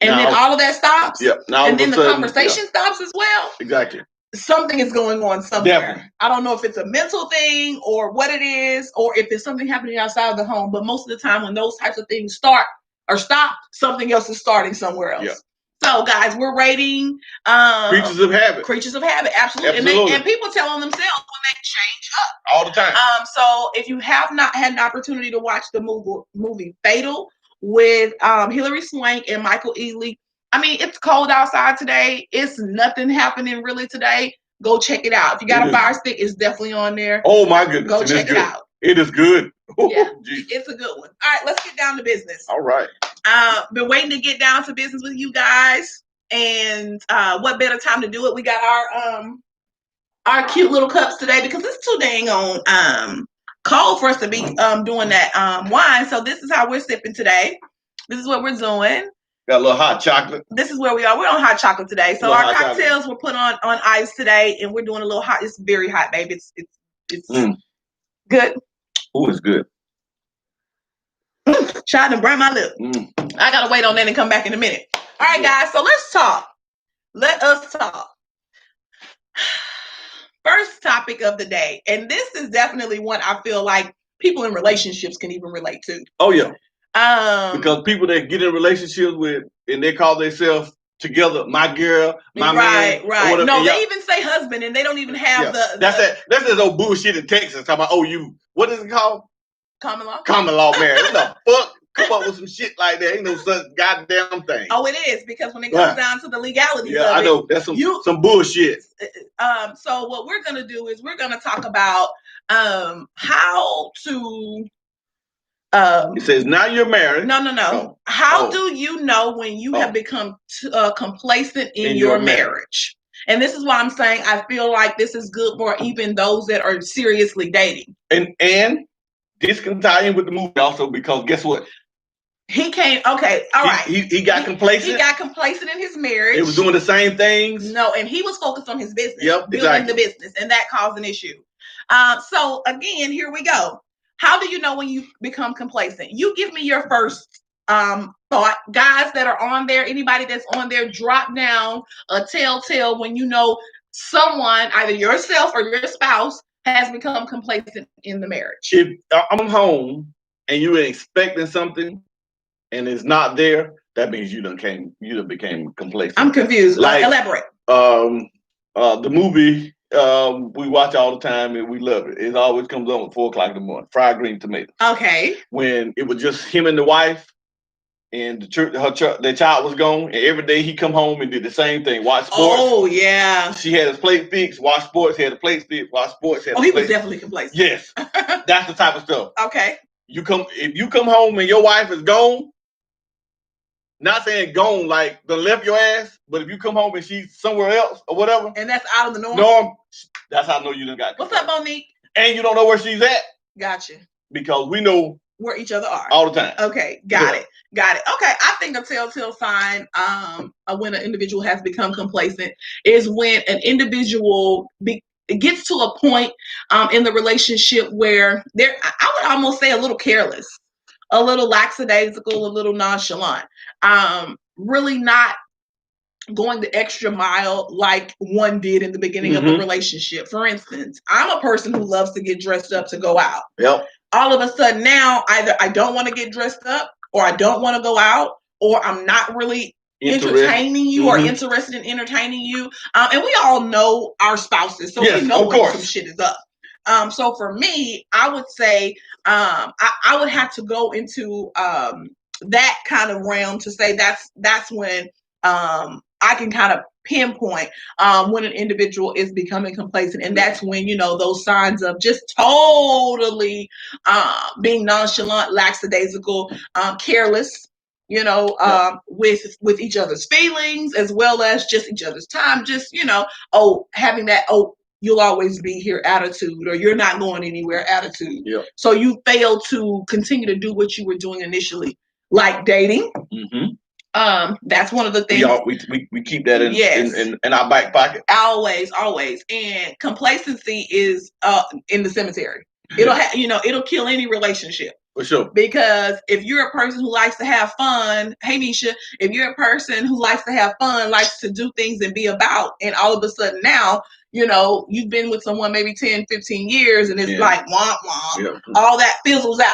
and then all of that stops. Yeah. Now and then the conversation stops as well. Exactly. Something is going on somewhere. Definitely. I don't know if it's a mental thing or what it is, or if there's something happening outside of the home. But most of the time, when those types of things start or stop, something else is starting somewhere else. Yeah. So, guys, we're rating creatures of habit. Creatures of habit, absolutely. And people telling themselves when they change up all the time. So, if you have not had an opportunity to watch the movie Fatal with Hilary Swank and Michael Ealy, I mean, it's cold outside today. It's nothing happening really today. Go check it out. If you got a Fire Stick, it's definitely on there. Oh my goodness! Go check it out. It is good. Yeah, it's a good one. All right, let's get down to business. All right. Been waiting to get down to business with you guys, and what better time to do it? We got our cute little cups today because it's too dang on cold for us to be doing that wine. So this is how we're sipping today. This is what we're doing. Got a little hot chocolate. This is where we are. We're on hot chocolate today. So our cocktails were put on ice today, and we're doing a little hot. It's very hot, baby. It's good. Oh, it's good. Tried to burn my lip. I gotta wait on that and come back in a minute. All right, guys. So let's talk. Let us talk. First topic of the day, and this is definitely one I feel like people in relationships can even relate to. Oh yeah. Because people that get in relationships with and they call themselves together, my girl, my man. Right. No, they even say husband and they don't even have That's that old bullshit in Texas talking about you. What is it called? Common law. Common law marriage. What the fuck? Come up with some shit like that. Ain't no such goddamn thing. Oh, it is because when it comes down to the legalities of it. I know. That's some bullshit. So what we're gonna do is we're gonna talk about how to it says now you're married. No. Oh. How do you know when you have become complacent in your marriage? And this is why I'm saying I feel like this is good for even those that are seriously dating. And this can tie in with the movie also because guess what? He came. Okay, all right. He got complacent. He got complacent in his marriage. He was doing the same things. No, and he was focused on his business. Yep, building the business, and that caused an issue. So again, here we go. How do you know when you become complacent? You give me your first thought. Guys that are on there, anybody that's on there, drop down a telltale when you know someone, either yourself or your spouse, has become complacent in the marriage. If I'm home and you were expecting something and it's not there, that means you done became complacent. I'm confused. Like, elaborate. The movie we watch all the time and we love it. It always comes on at 4:00 in the morning. Fried green tomatoes. Okay. When it was just him and the wife, and their child was gone, and every day he come home and did the same thing. Watch sports. Oh yeah. She had his plate fixed. Watch sports. He had a plate fixed. Watch sports. He was definitely complacent. Yes, that's the type of stuff. Okay. If you come home and your wife is gone. Not saying gone like they left your ass, but if you come home and she's somewhere else or whatever, and that's out of the norm, that's how I know you done got. What's up, Monique? And you don't know where she's at. Gotcha. Because we know where each other are all the time. Okay, got it. Okay, I think a telltale sign when an individual has become complacent is when an individual gets to a point in the relationship where I would almost say a little careless, a little lackadaisical, a little nonchalant. Really not going the extra mile like one did in the beginning of the relationship. For instance, I'm a person who loves to get dressed up to go out. Yep. All of a sudden now, either I don't want to get dressed up, or I don't want to go out, or I'm not really entertaining you or interested in entertaining you. And we all know our spouses, so we know when some shit is up. So for me, I would say I would have to go into that kind of realm to say that's when I can kind of pinpoint when an individual is becoming complacent, and that's when those signs of just totally being nonchalant, lackadaisical, careless, with each other's feelings as well as just each other's time, just having that you'll always be here attitude, or you're not going anywhere attitude. Yeah. So you fail to continue to do what you were doing initially, like dating. That's one of the things we keep that in our back pocket. Always. And complacency is in the cemetery. It'll it'll kill any relationship. For sure. Because if you're a person who likes to have fun, hey Nisha, if you're a person who likes to have fun, likes to do things and be about, and all of a sudden now, you've been with someone maybe 10, 15 years and it's like, womp, womp, all that fizzles out.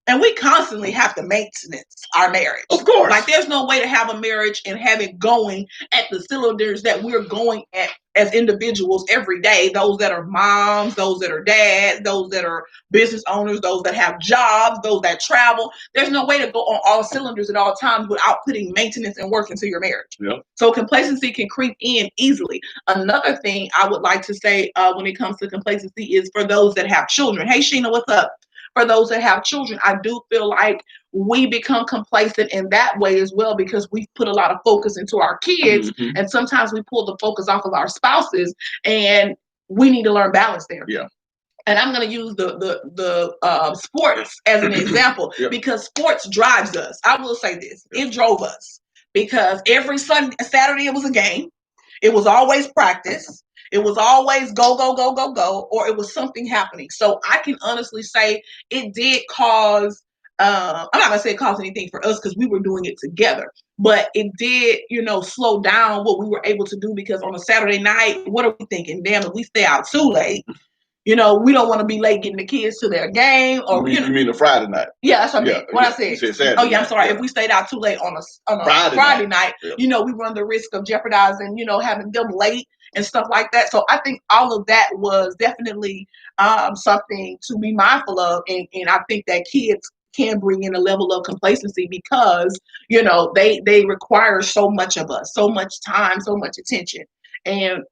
And we constantly have to maintenance our marriage. Of course. Like there's no way to have a marriage and have it going at the cylinders that we're going at as individuals every day. Those that are moms, those that are dads, those that are business owners, those that have jobs, those that travel. There's no way to go on all cylinders at all times without putting maintenance and work into your marriage. Yep. So complacency can creep in easily. Another thing I would like to say when it comes to complacency is for those that have children. Hey, Sheena, what's up? For those that have children, I do feel like we become complacent in that way as well because we put a lot of focus into our kids, and sometimes we pull the focus off of our spouses, and we need to learn balance there. Yeah. And I'm going to use the sports as an example because sports drives us. I will say this. It drove us because every Saturday it was a game. It was always practice. It was always go, go, go, go, go, or it was something happening. So I can honestly say it did cause, I'm not going to say it caused anything for us because we were doing it together, but it did, slow down what we were able to do because on a Saturday night, what are we thinking? Damn, if we stay out too late, we don't want to be late getting the kids to their game. Or you mean a Friday night? Yeah, that's what I mean. What I said. I'm sorry. Yeah. If we stayed out too late on a Friday night, we run the risk of jeopardizing, having them late and stuff like that. So I think all of that was definitely something to be mindful of, and I think that kids can bring in a level of complacency because they require so much of us, so much time, so much attention, and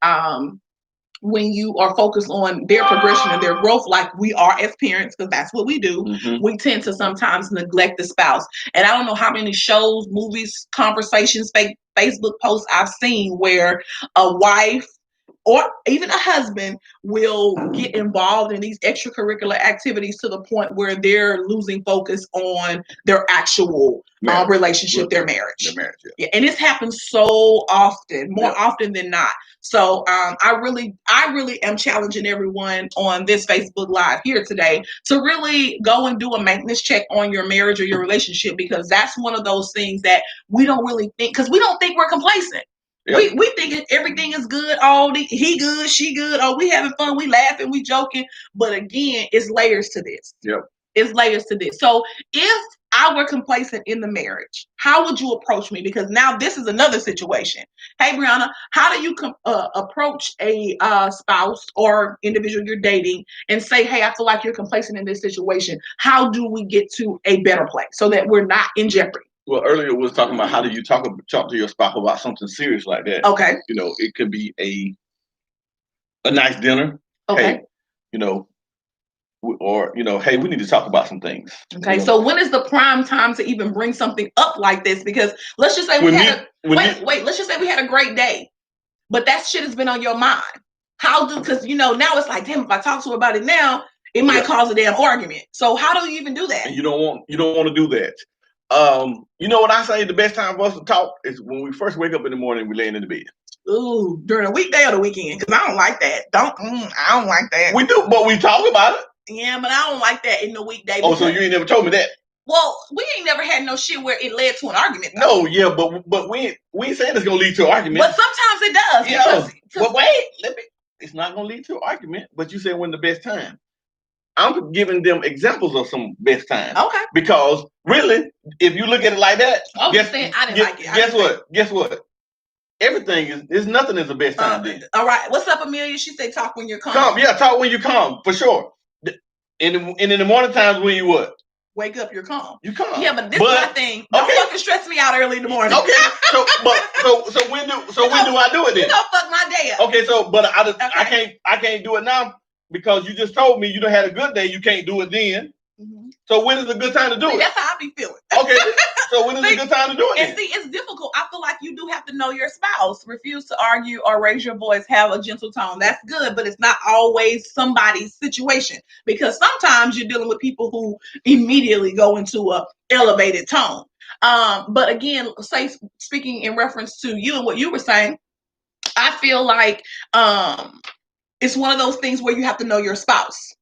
when you are focused on their progression and their growth, like we are as parents, because that's what we do, we tend to sometimes neglect the spouse. And I don't know how many shows, movies, conversations, Facebook posts I've seen where a wife or even a husband will get involved in these extracurricular activities to the point where they're losing focus on their actual relationship, their marriage. Yeah, and this happens so often, more often than not. So I really am challenging everyone on this Facebook Live here today to really go and do a maintenance check on your marriage or your relationship, because that's one of those things that we don't really think, because we don't think we're complacent. Yep. We think everything is good. He good, she good. Oh, we having fun. We laughing, we joking. But again, it's layers to this. Yep. It's layers to this. So if I were complacent in the marriage, how would you approach me? Because now this is another situation. Hey, Brianna, how do you approach a spouse or individual you're dating and say, hey, I feel like you're complacent in this situation. How do we get to a better place so that we're not in jeopardy? Well, earlier we was talking about how do you talk to your spouse about something serious like that. Okay. It could be a nice dinner. Okay. Hey, or hey, we need to talk about some things. Okay. So when is the prime time to even bring something up like this? Because let's just say let's just say we had a great day, but that shit has been on your mind. Because now it's like, damn, if I talk to her about it now, it might cause a damn argument. So how do you even do that? And you don't want to do that. What I say the best time for us to talk is when we first wake up in the morning, we laying in the bed. Ooh, during a weekday or the weekend? Because I don't like that. I don't like that. We do, but we talk about it. Yeah, but I don't like that in the weekday. Oh, so you ain't never told me that? Well, we ain't never had no shit where it led to an argument, though. No, yeah, but we ain't saying it's gonna lead to an argument. But sometimes it does. Yeah, but wait, it's not gonna lead to an argument. But you said when the best time. I'm giving them examples of some best times. Okay. Because really, if you look at it like that, I didn't like it. Guess what? Everything is nothing is the best time. All right. What's up, Amelia? She said talk when you're calm. Yeah, talk when you're calm, for sure. And in the morning times when you what? Wake up, you're calm. You calm. Yeah, but this is my thing. Don't fucking stress me out early in the morning. Okay. So when do I do it then? You don't fuck my day up. Okay, I can't do it now. Because you just told me you done had a good day, you can't do it then. Mm-hmm. So when is a good time to do it? That's how I be feeling. Okay, so when is a good time to do it? And see, it's difficult. I feel like you do have to know your spouse. Refuse to argue or raise your voice. Have a gentle tone. That's good, but it's not always somebody's situation. Because sometimes you're dealing with people who immediately go into a elevated tone. But again, speaking in reference to you and what you were saying, I feel like it's one of those things where you have to know your spouse.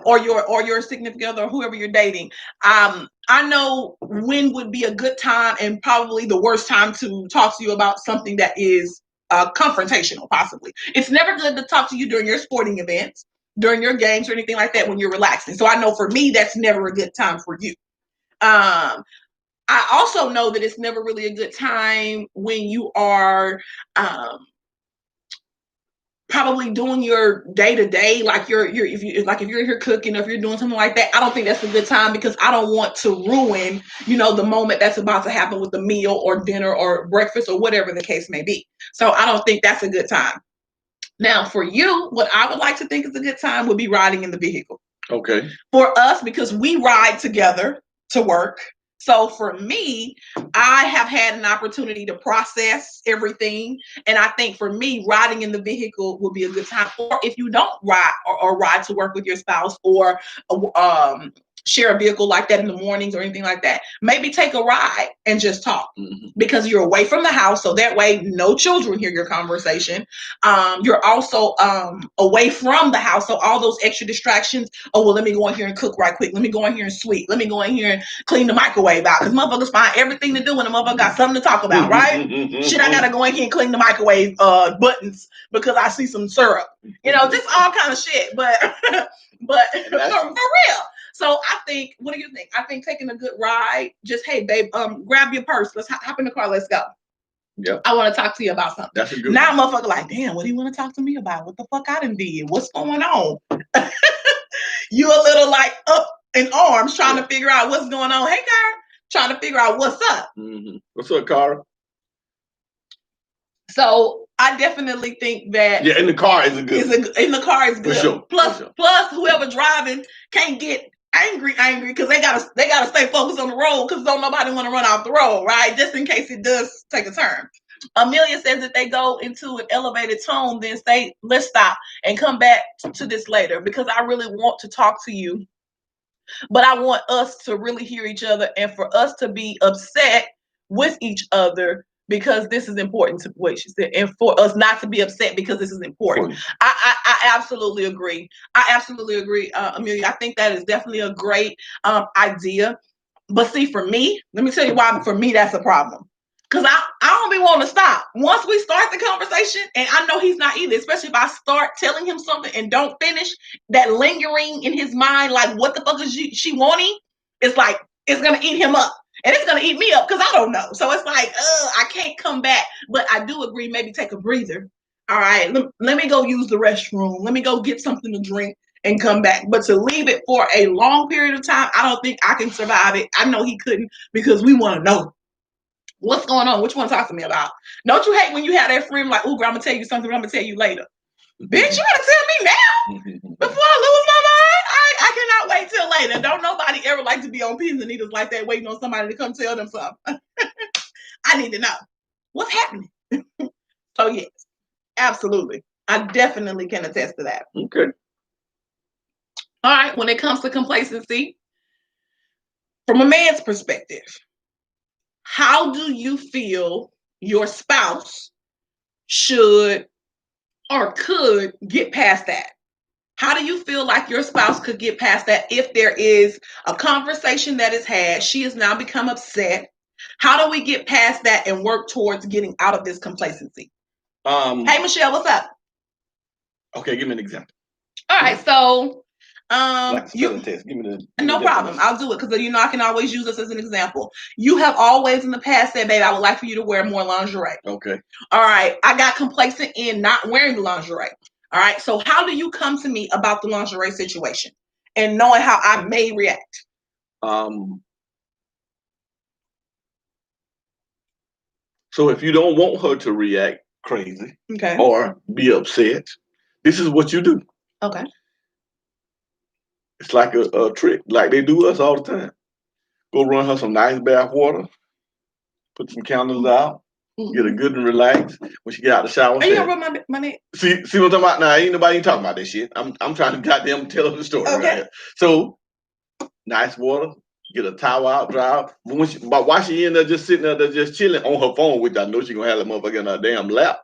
or your significant other or whoever you're dating. I know when would be a good time and probably the worst time to talk to you about something that is confrontational, possibly. It's never good to talk to you during your sporting events, during your games or anything like that when you're relaxing. So I know for me, that's never a good time for you. I also know that it's never really a good time when you are probably doing your day to day, like if you're here cooking, or if you're doing something like that. I don't think that's a good time because I don't want to ruin, the moment that's about to happen with the meal or dinner or breakfast or whatever the case may be. So I don't think that's a good time. Now, for you, what I would like to think is a good time would be riding in the vehicle. Okay. For us, because we ride together to work. So for me, I have had an opportunity to process everything. And I think for me, riding in the vehicle would be a good time. Or if you don't ride or ride to work with your spouse or share a vehicle like that in the mornings or anything like that, maybe take a ride and just talk, because you're away from the house. So that way, no children hear your conversation. You're also away from the house. So all those extra distractions. Oh, well, let me go in here and cook right quick. Let me go in here and sweep. Let me go in here and clean the microwave out. Because motherfuckers find everything to do when the motherfucker got something to talk about, right? Shit, I got to go in here and clean the microwave buttons because I see some syrup. Just all kind of shit. But for real. So I think, what do you think? I think taking a good ride, just, hey, babe, grab your purse. Let's hop in the car. Let's go. Yep. I want to talk to you about something. That's a good now, motherfucker, like, damn, what do you want to talk to me about? What the fuck I done did? What's going on? You a little like up in arms trying to figure out what's going on. Hey, Cara, trying to figure out what's up. What's up, Cara? So I definitely think that in the car is good. In the car is good. For sure. Plus, whoever driving can't get angry because they gotta stay focused on the road because don't nobody want to run off the road, right? Just in case it does take a turn. Amelia says that they go into an elevated tone, then say, let's stop and come back to this later because I really want to talk to you. But I want us to really hear each other and for us to be upset with each other because this is important to what she said, and for us not to be upset because this is important. I absolutely agree. Amelia. I think that is definitely a great idea. But see, for me, let me tell you why. For me, that's a problem. Because I don't be wanting to stop. Once we start the conversation, and I know he's not either, especially if I start telling him something and don't finish, that lingering in his mind, like, what the fuck is she wanting? It's like, it's going to eat him up. And it's going to eat me up because I don't know. So it's like, I can't come back. But I do agree, maybe take a breather. All right, let me go use the restroom. Let me go get something to drink and come back. But to leave it for a long period of time, I don't think I can survive it. I know he couldn't because we want to know. What's going on? What you want to talk to me about? Don't you hate when you have that friend like, ooh, girl, I'm going to tell you something, but I'm going to tell you later. Bitch, you got to tell me now before I lose my mind? I cannot wait till later. Don't nobody ever like to be on pins and needles like that, waiting on somebody to come tell them something. I need to know. What's happening? So, yes, absolutely. I definitely can attest to that. Okay. All right. When it comes to complacency, from a man's perspective, how do you feel your spouse should or could get past that? How do you feel like your spouse could get past that if there is a conversation that is had, she has now become upset? How do we get past that and work towards getting out of this complacency? Hey, Michelle, what's up? Okay, give me an example. All right, so like spelling test. Give me no problem. I'll do it because I can always use this as an example. You have always in the past said, babe, I would like for you to wear more lingerie. Okay. All right. I got complacent in not wearing the lingerie. All right. So how do you come to me about the lingerie situation and knowing how I may react? So if you don't want her to react crazy, okay, or be upset, this is what you do. Okay. It's like a trick, like they do us all the time. Go run her some nice bath water, put some candles out, get her good and relaxed. When she get out the shower, are you gonna run my neck? See what I'm talking about? Now, ain't nobody even talking about this shit. I'm trying to goddamn tell her the story. Okay. Right here. So, nice water, get a towel out, dry out. But while she in there just sitting there just chilling on her phone, which I know she gonna have that motherfucker in her damn lap.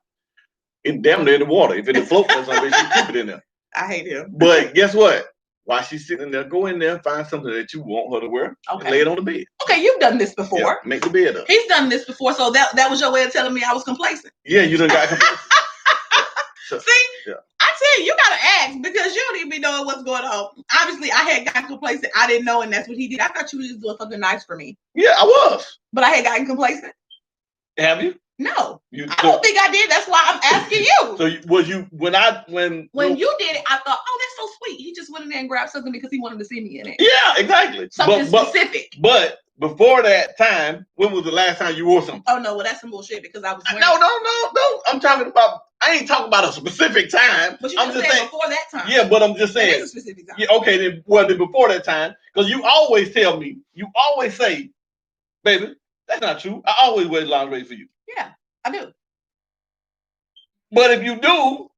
It's damn near in the water. If it floats or something, she keep it in there. I hate him. But guess what? while she's sitting there, go in there and find something that you want her to wear and lay it on the bed. Okay, you've done this before. Yeah, make the bed up. He's done this before, so that was your way of telling me I was complacent. Yeah, you done got complacent. So, see, I tell you gotta ask because you don't even be knowing what's going on. Obviously, I had gotten complacent. I didn't know, and that's what he did. I thought you were just doing something nice for me. Yeah, I was. But I had gotten complacent. Have you? No, I don't think I did. That's why I'm asking you. So was you when you did it? I thought, oh, that's so sweet. He just went in there and grabbed something because he wanted to see me in it. Yeah, exactly. Something specific. But before that time, when was the last time you wore something? Oh no, well that's some bullshit because I was wearing. No. I'm talking about. I ain't talking about a specific time. But I'm just saying before that time. Yeah, but I'm just saying. It is a specific time. Yeah, okay. Then before that time, because you always tell me, you always say, baby, that's not true. I always wear lingerie for you. Yeah, I do. But if you do,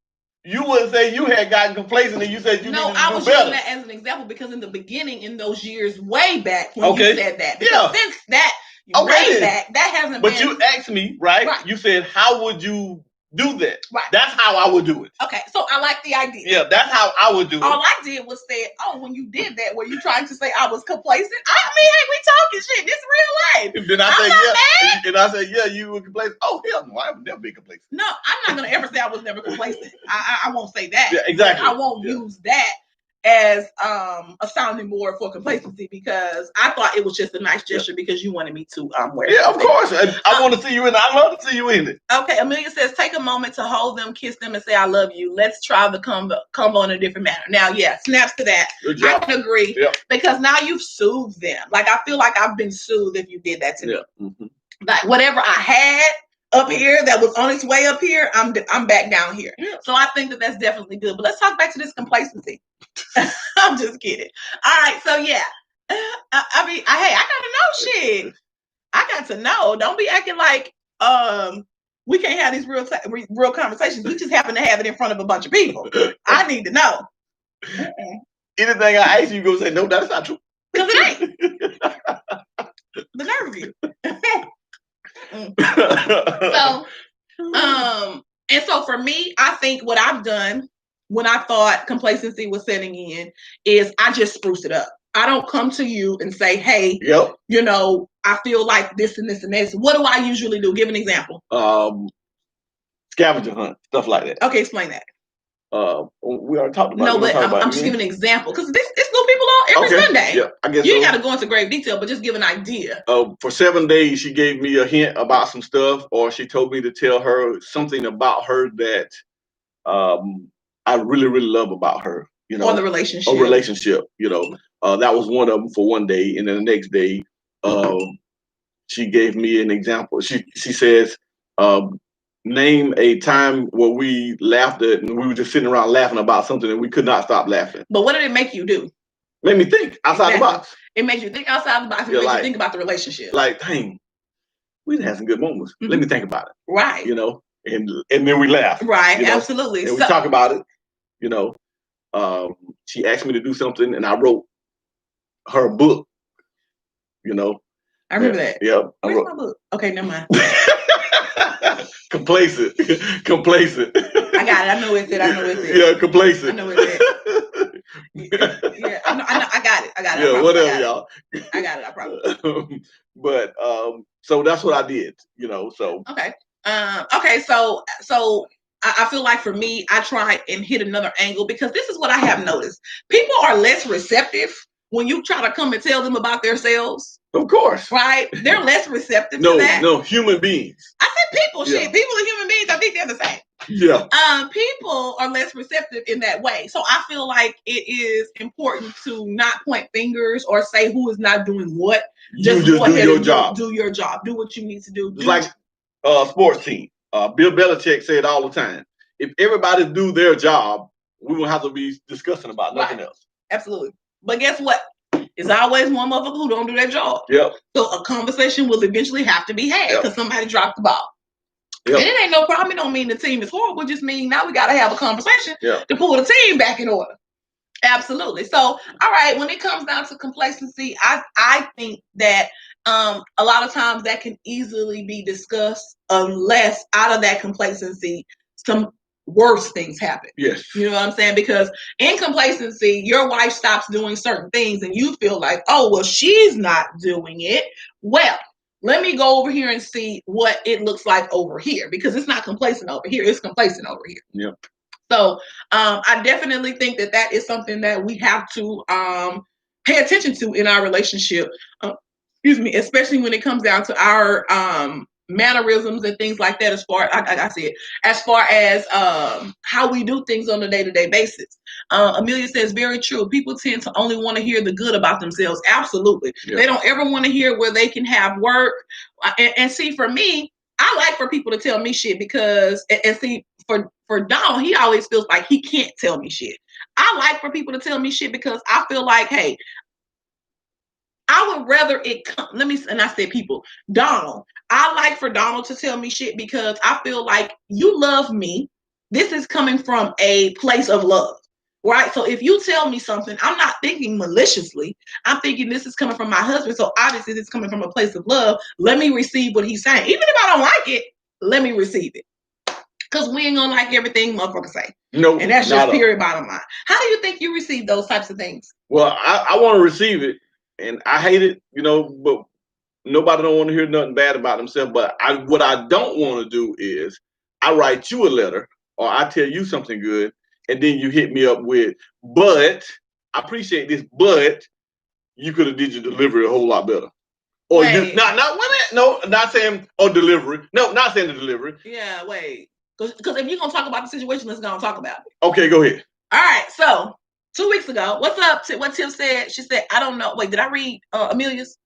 you would say you had gotten complacent and you said you needed to do better. No, I was using that as an example because in the beginning, in those years way back when you said that. Because since that, way back, that hasn't been. But you asked me, right? You said, how would you do that? Right. That's how I would do it. Okay, so I like the idea. Yeah, that's how I would do it. All I did was say, oh, when you did that, were you trying to say I was complacent? I mean, hey, we talking shit. This is real life. And then I said, yeah. And I said, yeah, you were complacent. Oh, hell no, I would never be complacent. No, I'm not going to ever say I was never complacent. I won't say that. Yeah, exactly. I won't use that as a sounding board for complacency because I thought it was just a nice gesture because you wanted me to wear it. Yeah, of course. I want to see you in it. I love to see you in it. Okay, Amelia says, take a moment to hold them, kiss them, and say, I love you. Let's try the combo in a different manner. Now, yeah, snaps to that. Good job. I can agree because now you've soothed them. Like, I feel like I've been soothed if you did that to me. Mm-hmm. Like, whatever I had up here that was on its way up here, I'm back down here. Yeah. So I think that's definitely good. But let's talk back to this complacency. I'm just kidding. All right, so yeah. I mean, I gotta know shit. I got to know. Don't be acting like we can't have these real conversations. We just happen to have it in front of a bunch of people. I need to know. Anything I ask you, go say no. That's not true. Because it ain't. The nerve of you. And so for me, I think what I've done when I thought complacency was setting in is I just spruce it up. I don't come to you and say, hey, you know, I feel like this and this and this. What do I usually do? Give an example. Scavenger hunt, stuff like that. Okay, explain that. We already talked about it. No, but I'm just giving an example because this little people on every Sunday. Yeah, I guess you ain't got to go into grave detail, but just give an idea. For 7 days, she gave me a hint about some stuff, or she told me to tell her something about her that I really, really love about her. You know, or the relationship. A relationship. You know, that was one of them for one day, and then the next day, she gave me an example. She says, name a time where we laughed at and we were just sitting around laughing about something and we could not stop laughing. But what did it make you do? Made me think outside the box. It made you think outside the box. It made you think about the relationship. Like, dang, we had some good moments. Mm-hmm. Let me think about it. Right. You know, and then we laugh. Right. You know? Absolutely. And we talk about it. You know, she asked me to do something and I wrote her a book. You know. I remember that. Yeah. Where's my book? Okay, never mind. Complacent. I got it. I know it's it. Yeah, complacent. I know it's it. Yeah, I know. I got it. Yeah, whatever, y'all. I got it. I promise. But so that's what I did. You know. So okay. Okay. So I feel like for me, I try and hit another angle because this is what I have noticed. People are less receptive when you try to come and tell them about themselves. Of course. Right? They're less receptive to that. No, human beings. I said people, shit. People are human beings. I think they're the same. Yeah. People are less receptive in that way. So I feel like it is important to not point fingers or say who is not doing what. Just do your job. Do your job. Do what you need to do. It's like a sports team. Bill Belichick said all the time, if everybody do their job, we won't have to be discussing about nothing else. Absolutely. But guess what? There's always one motherfucker who don't do their job. Yep. So a conversation will eventually have to be had because somebody dropped the ball. Yep. And it ain't no problem. It don't mean the team is horrible. It just mean now we got to have a conversation to pull the team back in order. Absolutely. So, all right, when it comes down to complacency, I think that a lot of times that can easily be discussed unless out of that complacency, some worse things happen. Yes. You know what I'm saying? Because in complacency, your wife stops doing certain things and you feel like, oh, well, she's not doing it. Well, let me go over here and see what it looks like over here, because it's not complacent over here. It's complacent over here. Yep. So I definitely think that is something that we have to pay attention to in our relationship. Excuse me, especially when it comes down to our mannerisms and things like that. As far as how we do things on a day-to-day basis. Amelia says, very true. People tend to only want to hear the good about themselves. Absolutely. Yeah. They don't ever want to hear where they can have work. And see, for me, I like for people to tell me shit because, and see, for Donald, he always feels like he can't tell me shit. I like for people to tell me shit because I feel like, hey, I would rather it come. And I said people, Donald. I like for Donald to tell me shit because I feel like you love me. This is coming from a place of love, right? So if you tell me something, I'm not thinking maliciously. I'm thinking this is coming from my husband. So obviously this is coming from a place of love. Let me receive what he's saying. Even if I don't like it, let me receive it. Because we ain't gonna like everything motherfuckers say. No, and that's just period bottom line. How do you think you receive those types of things? Well, I want to receive it, and I hate it, but nobody don't want to hear nothing bad about themselves. But what I don't want to do is I write you a letter or I tell you something good, and then you hit me up with, but I appreciate this, but you could have did your delivery a whole lot better. Or wait. Not saying delivery. No, not saying the delivery. Yeah, wait. Because if you're going to talk about the situation, let's go and talk about it. Okay, go ahead. All right, so 2 weeks ago, what's up? What Tim said, she said, I don't know. Wait, did I read Amelia's?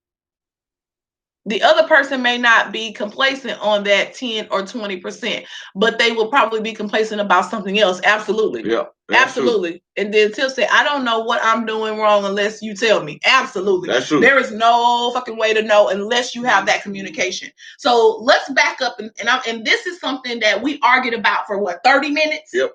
The other person may not be complacent on that 10 or 20%, but they will probably be complacent about something else. Absolutely. Yeah. Absolutely. True. And then Tim said, I don't know what I'm doing wrong unless you tell me. Absolutely. That's true. There is no fucking way to know unless you have that communication. So let's back up. And this is something that we argued about for 30 minutes? Yep.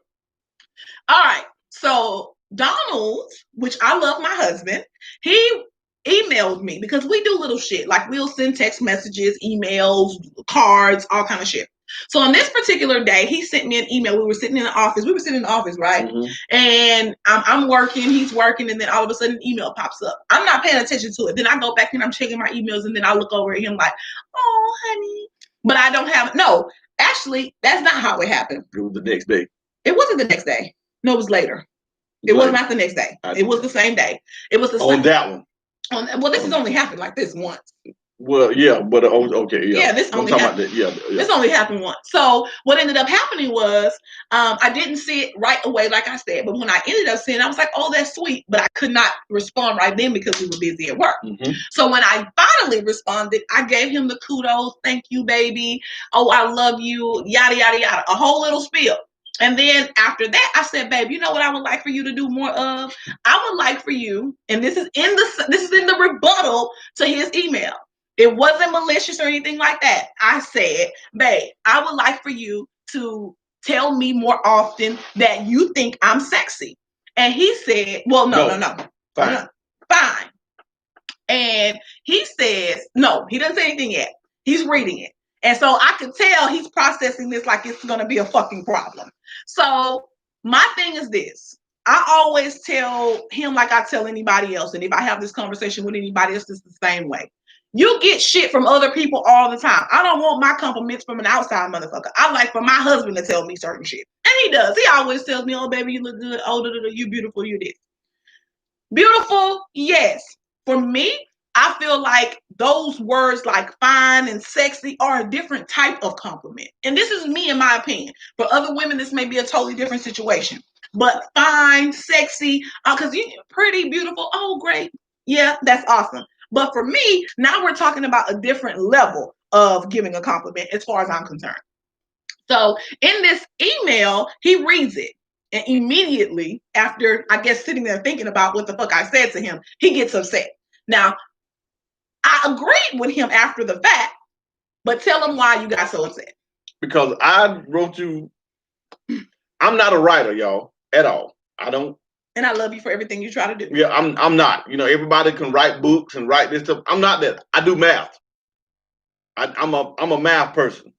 All right. So Donald, which I love my husband, he emailed me because we do little shit. Like we'll send text messages, emails, cards, all kind of shit. So on this particular day, he sent me an email. We were sitting in the office, right? Mm-hmm. And I'm working, he's working, and then all of a sudden an email pops up. I'm not paying attention to it. Then I go back and I'm checking my emails, and then I look over at him like, oh, honey. But I don't have, no, actually, that's not how it happened. It was the next day. It wasn't the next day. No, it was later. It was not the next day. It was the same day. It was the same. On that one. Well, this has only happened like this once. Well, yeah, but okay, yeah. Yeah, this only happened. This only happened once. So what ended up happening was I didn't see it right away, like I said. But when I ended up seeing it, I was like, oh, that's sweet. But I could not respond right then because we were busy at work. Mm-hmm. So when I finally responded, I gave him the kudos. Thank you, baby. Oh, I love you. Yada, yada, yada. A whole little spiel. And then after that, I said, babe, you know what I would like for you to do more of? I would like for you, and this is in the rebuttal to his email. It wasn't malicious or anything like that. I said, babe, I would like for you to tell me more often that you think I'm sexy. And he said, well, no. Fine. No, fine. And he says, no, he doesn't say anything yet. He's reading it. And so I could tell he's processing this like it's going to be a fucking problem. So my thing is this. I always tell him like I tell anybody else. And if I have this conversation with anybody else, it's the same way. You get shit from other people all the time. I don't want my compliments from an outside motherfucker. I like for my husband to tell me certain shit. And he does. He always tells me, oh, baby, you look good. Oh, you beautiful. You this. Beautiful, yes. For me, I feel like those words like fine and sexy are a different type of compliment. And this is me in my opinion. For other women, this may be a totally different situation. But fine, sexy, because you're pretty, beautiful. Oh, great. Yeah, that's awesome. But for me, now we're talking about a different level of giving a compliment as far as I'm concerned. So in this email, he reads it. And immediately after, I guess, sitting there thinking about what the fuck I said to him, he gets upset. Now, I agreed with him after the fact, but tell him why you got so upset. Because I wrote you, I'm not a writer, y'all, at all. I don't. And I love you for everything you try to do. Yeah, I'm not. Everybody can write books and write this stuff. I'm not that. I do math. I'm a math person.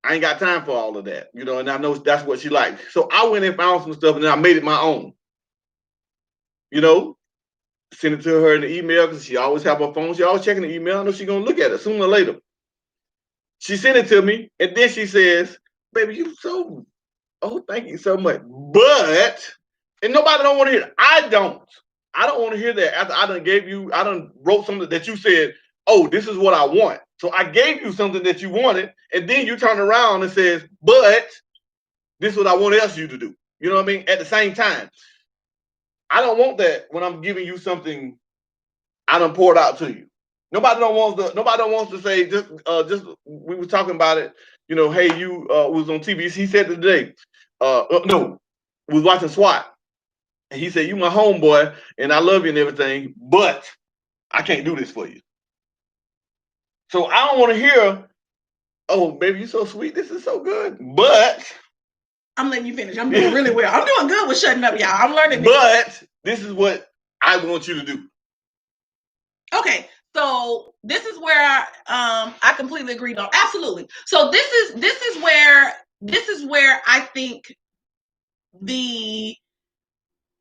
I ain't got time for all of that, you know, and I know that's what she liked. So I went and found some stuff and then I made it my own. You know, send it to her in the email because she always have her phone. She always checking the email. I know she's going to look at it sooner or later. She sent it to me and then she says, baby, you so, oh, thank you so much. But, and nobody don't want to hear it. I don't want to hear that after I done wrote something that you said, oh, this is what I want. So I gave you something that you wanted, and then you turn around and says, but this is what I want else you to do. You know what I mean? At the same time, I don't want that when I'm giving you something I done poured out to you. Nobody don't wants to say just we were talking about it, you know, hey, you was on TV. He said today, no, we was watching SWAT. And he said, you my homeboy, and I love you and everything, but I can't do this for you. So I don't want to hear, oh, baby, you're so sweet. This is so good. But I'm letting you finish. I'm doing really well. I'm doing good with shutting up, y'all. I'm learning. But this is what I want you to do. Okay. So this is where I completely agree on. Absolutely. So this is where I think the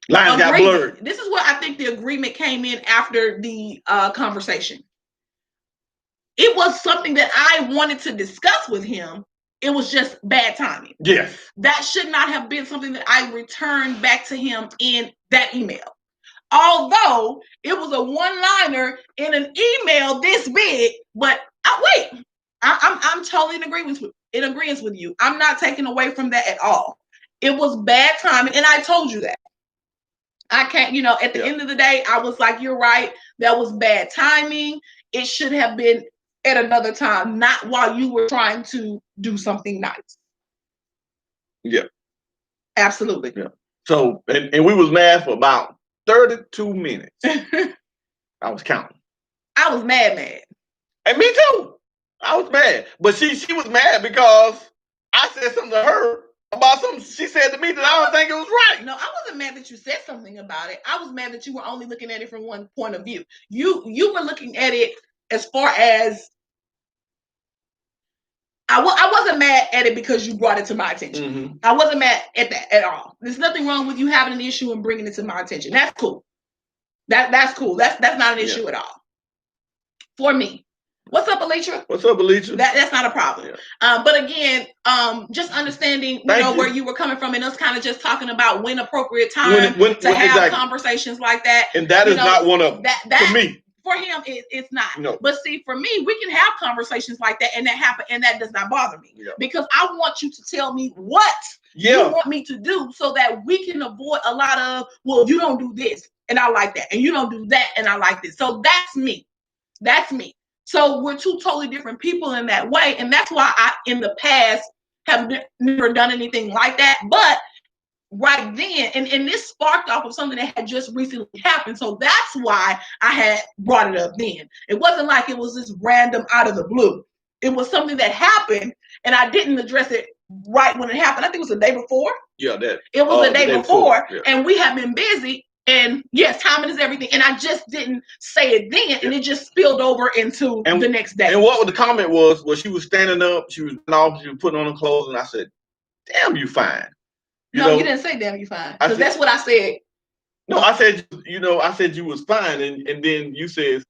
lines got blurred. This is where I think the agreement came in after the conversation. It was something that I wanted to discuss with him. It was just bad timing. Yes. That should not have been something that I returned back to him in that email. Although it was a one-liner in an email this big, but I'm totally in agreement with you. I'm not taking away from that at all. It was bad timing, and I told you that. I can't, you know, at the end of the day, I was like, you're right. That was bad timing. It should have been at another time, not while you were trying to do something nice. Yeah. Absolutely. Yeah. So, and we was mad for about 32 minutes. I was counting. I was mad. And me too. I was mad. But she was mad because I said something to her about something she said to me that I don't think it was right. No, I wasn't mad that you said something about it. I was mad that you were only looking at it from one point of view. You were looking at it as far as I wasn't mad at it because you brought it to my attention. Mm-hmm. I wasn't mad at that at all. There's nothing wrong with you having an issue and bringing it to my attention. That's cool. That's cool. That's not an issue at all. For me. What's up, Alitra? What's up, Alitra? That's not a problem. Yeah. But again, just understanding, where you were coming from and us kind of just talking about when appropriate time to have conversations like that. And that is not one of that for me. For him, it's not. No. But see, for me, we can have conversations like that and that happen, and that does not bother me. Yeah. Because I want you to tell me what you want me to do so that we can avoid a lot of, well, you don't do this and I like that, and you don't do that and I like this. So that's me. That's me. So we're two totally different people in that way. And that's why I, in the past, have never done anything like that. But right then, and this sparked off of something that had just recently happened. So that's why I had brought it up then. It wasn't like it was just random out of the blue. It was something that happened, and I didn't address it right when it happened. I think it was the day before. Yeah, that. It was the day before. Yeah. And we have been busy. And yes, timing is everything. And I just didn't say it then, and it just spilled over into the next day. And what the comment was she was standing up, she was putting on her clothes, and I said, "Damn, you fine." You didn't say "damn, you fine," because that's what I said. No, I said, I said you was fine, and then you said,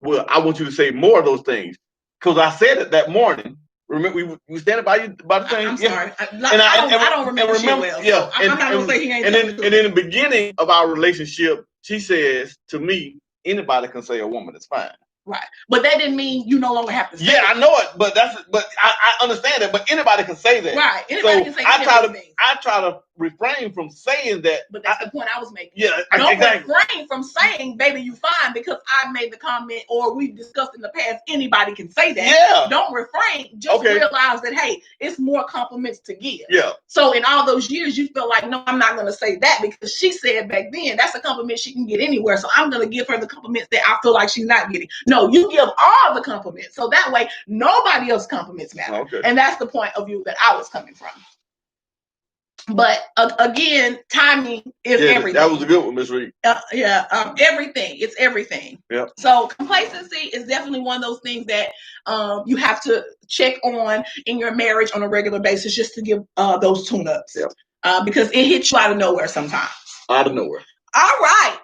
"Well, I want you to say more of those things," because I said it that morning. Remember, we standing by the thing. I'm sorry, I don't remember shit well. Yeah, I'm not gonna say he ain't. And in the beginning of our relationship, she says to me, "Anybody can say a woman is fine." Right, but that didn't mean you no longer have to say it. I know it, but I understand that. But anybody can say that. Right, anybody can say I try to refrain from saying that. But that's the point I was making. Yeah, don't refrain from saying, "Baby, you fine," because I made the comment or we discussed in the past. Anybody can say that. Yeah. Don't refrain. Just realize that it's more compliments to give. Yeah. So in all those years, you feel like, no, I'm not going to say that because she said back then that's a compliment she can get anywhere. So I'm going to give her the compliments that I feel like she's not getting. No, you give all the compliments. So that way, nobody else's compliments matter. Okay. And that's the point of view that I was coming from. But again, timing is everything. That was a good one, Miss Reed. Everything. It's everything. Yep. So complacency is definitely one of those things that you have to check on in your marriage on a regular basis, just to give those tune-ups. Yep. Because it hits you out of nowhere sometimes. Out of nowhere. All right.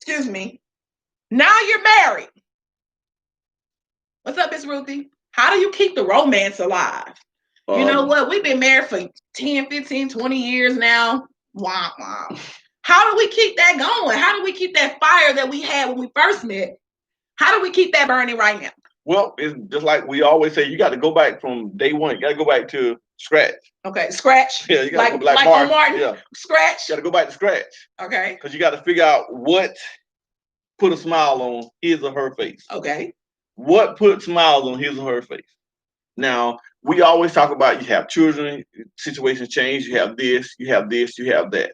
Excuse me. Now you're married. What's up, Miss Ruthie? How do you keep the romance alive? You know what? We've been married for 10, 15, 20 years now. Wow. How do we keep that going? How do we keep that fire that we had when we first met? How do we keep that burning right now? Well, it's just like we always say, you got to go back from day one. You got to go back to scratch. Okay, scratch. Yeah, you got to like go like Martin. Yeah, scratch. You got to go back to scratch. Okay. Because you got to figure out what put a smile on his or her face. Okay. What put smiles on his or her face? Now, we always talk about you have children, situations change, you have this, you have this, you have that.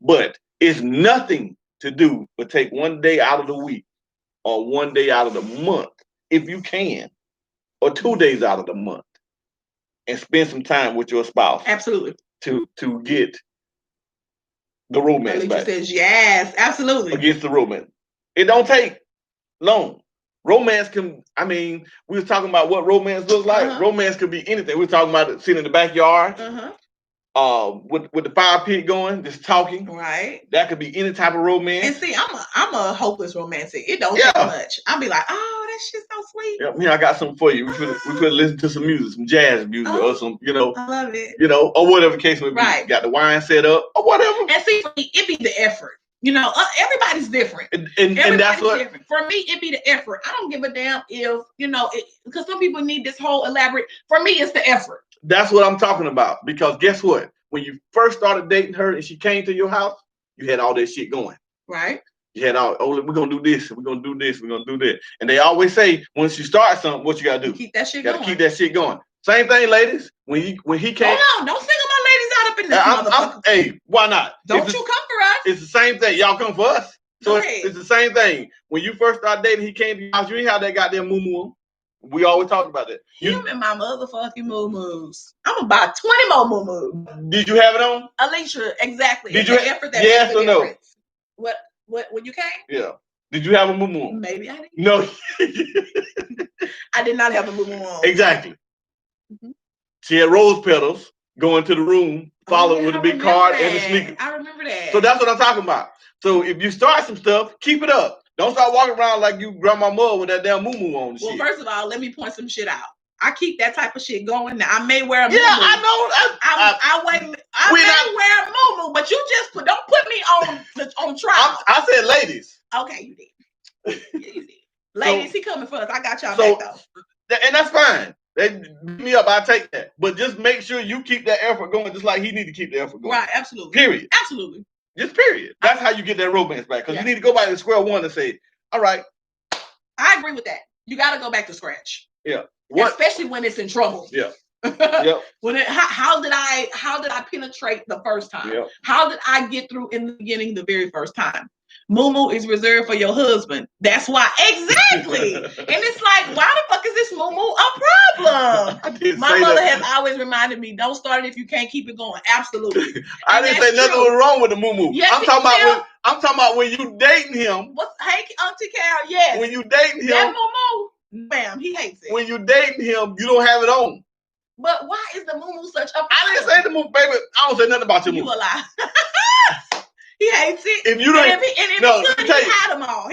But it's nothing to do but take one day out of the week or one day out of the month, if you can, or 2 days out of the month, and spend some time with your spouse. Absolutely. To get the romance back. Says yes, absolutely. Against the romance. It don't take long. Romance can, we was talking about what romance looks like. Romance could be anything. We were talking about sitting in the backyard, with the fire pit going, just talking. Right. That could be any type of romance. And see, I'm a hopeless romantic. It don't take much. I'll be like, oh, that shit's so sweet. Yeah, I got something for you. We could listen to some music, some jazz music, or some, I love it. Or whatever case may be. Right. Got the wine set up or whatever. And see, for me, it be the effort. Everybody's different. And that's what. Different. For me, it be the effort. I don't give a damn if, because some people need this whole elaborate. For me, it's the effort. That's what I'm talking about. Because guess what? When you first started dating her and she came to your house, you had all that shit going. Right. You had all, we're going to do this, we're going to do this, we're going to do that. And they always say, once you start something, what you got to do? Keep that shit going. You got to keep that shit going. Same thing, ladies. When he came. Hold on. Don't single my ladies out up in this motherfucker. Hey, why not? Don't you come for us? It's the same thing. Y'all come for us. So it's the same thing. When you first started dating, he came to your house. You ain't have that goddamn moo-moo. We always talk about that. Him and my motherfucking moo-moos. I'm about 20 more moo-moos. Did you have it on? Alicia, exactly. Did you have effort that yes or no? What, when you came? Yeah. Did you have a moo-moo? Maybe I did. No. I did not have a moo-moo on. Exactly. Mm-hmm. She had rose petals going to the room, followed with a big card and a sneaker. I remember that. So that's what I'm talking about. So if you start some stuff, keep it up. Don't start walking around like you grandma mother with that damn moo-moo on. Well, first of all, let me point some shit out. I keep that type of shit going. Now I may wear a moo-moo. Yeah, I know. I may wear a moo-moo, but you just don't put me on trial. I said ladies. Okay, you did. Yeah, you did. Ladies, he coming for us. I got y'all back though. And that's fine. They beat me up, I take that. But just make sure you keep that effort going, just like he need to keep the effort going. Right, absolutely. Period. Absolutely. Just period. That's how you get that romance back. Because you need to go back to square one and say, all right. I agree with that. You got to go back to scratch. Yeah. Especially when it's in trouble. Yeah. Yep. How did I penetrate the first time? Yep. How did I get through in the beginning the very first time? Moo-moo is reserved for your husband. That's why. Exactly. And it's like, why the fuck is this moo-moo a problem? My mother has always reminded me, don't start it if you can't keep it going. Absolutely. I didn't say nothing was wrong with the moo-moo. Yes, I'm talking about when you dating him. Hey, Auntie Carol, yes. When you dating him. That moo-moo, bam, he hates it. When you dating him, you don't have it on. But why is the moo-moo such a problem? I didn't say the moo-moo, baby. I don't say nothing about your moo-moo. You a lie. He hates it. If you don't, and if he had them all.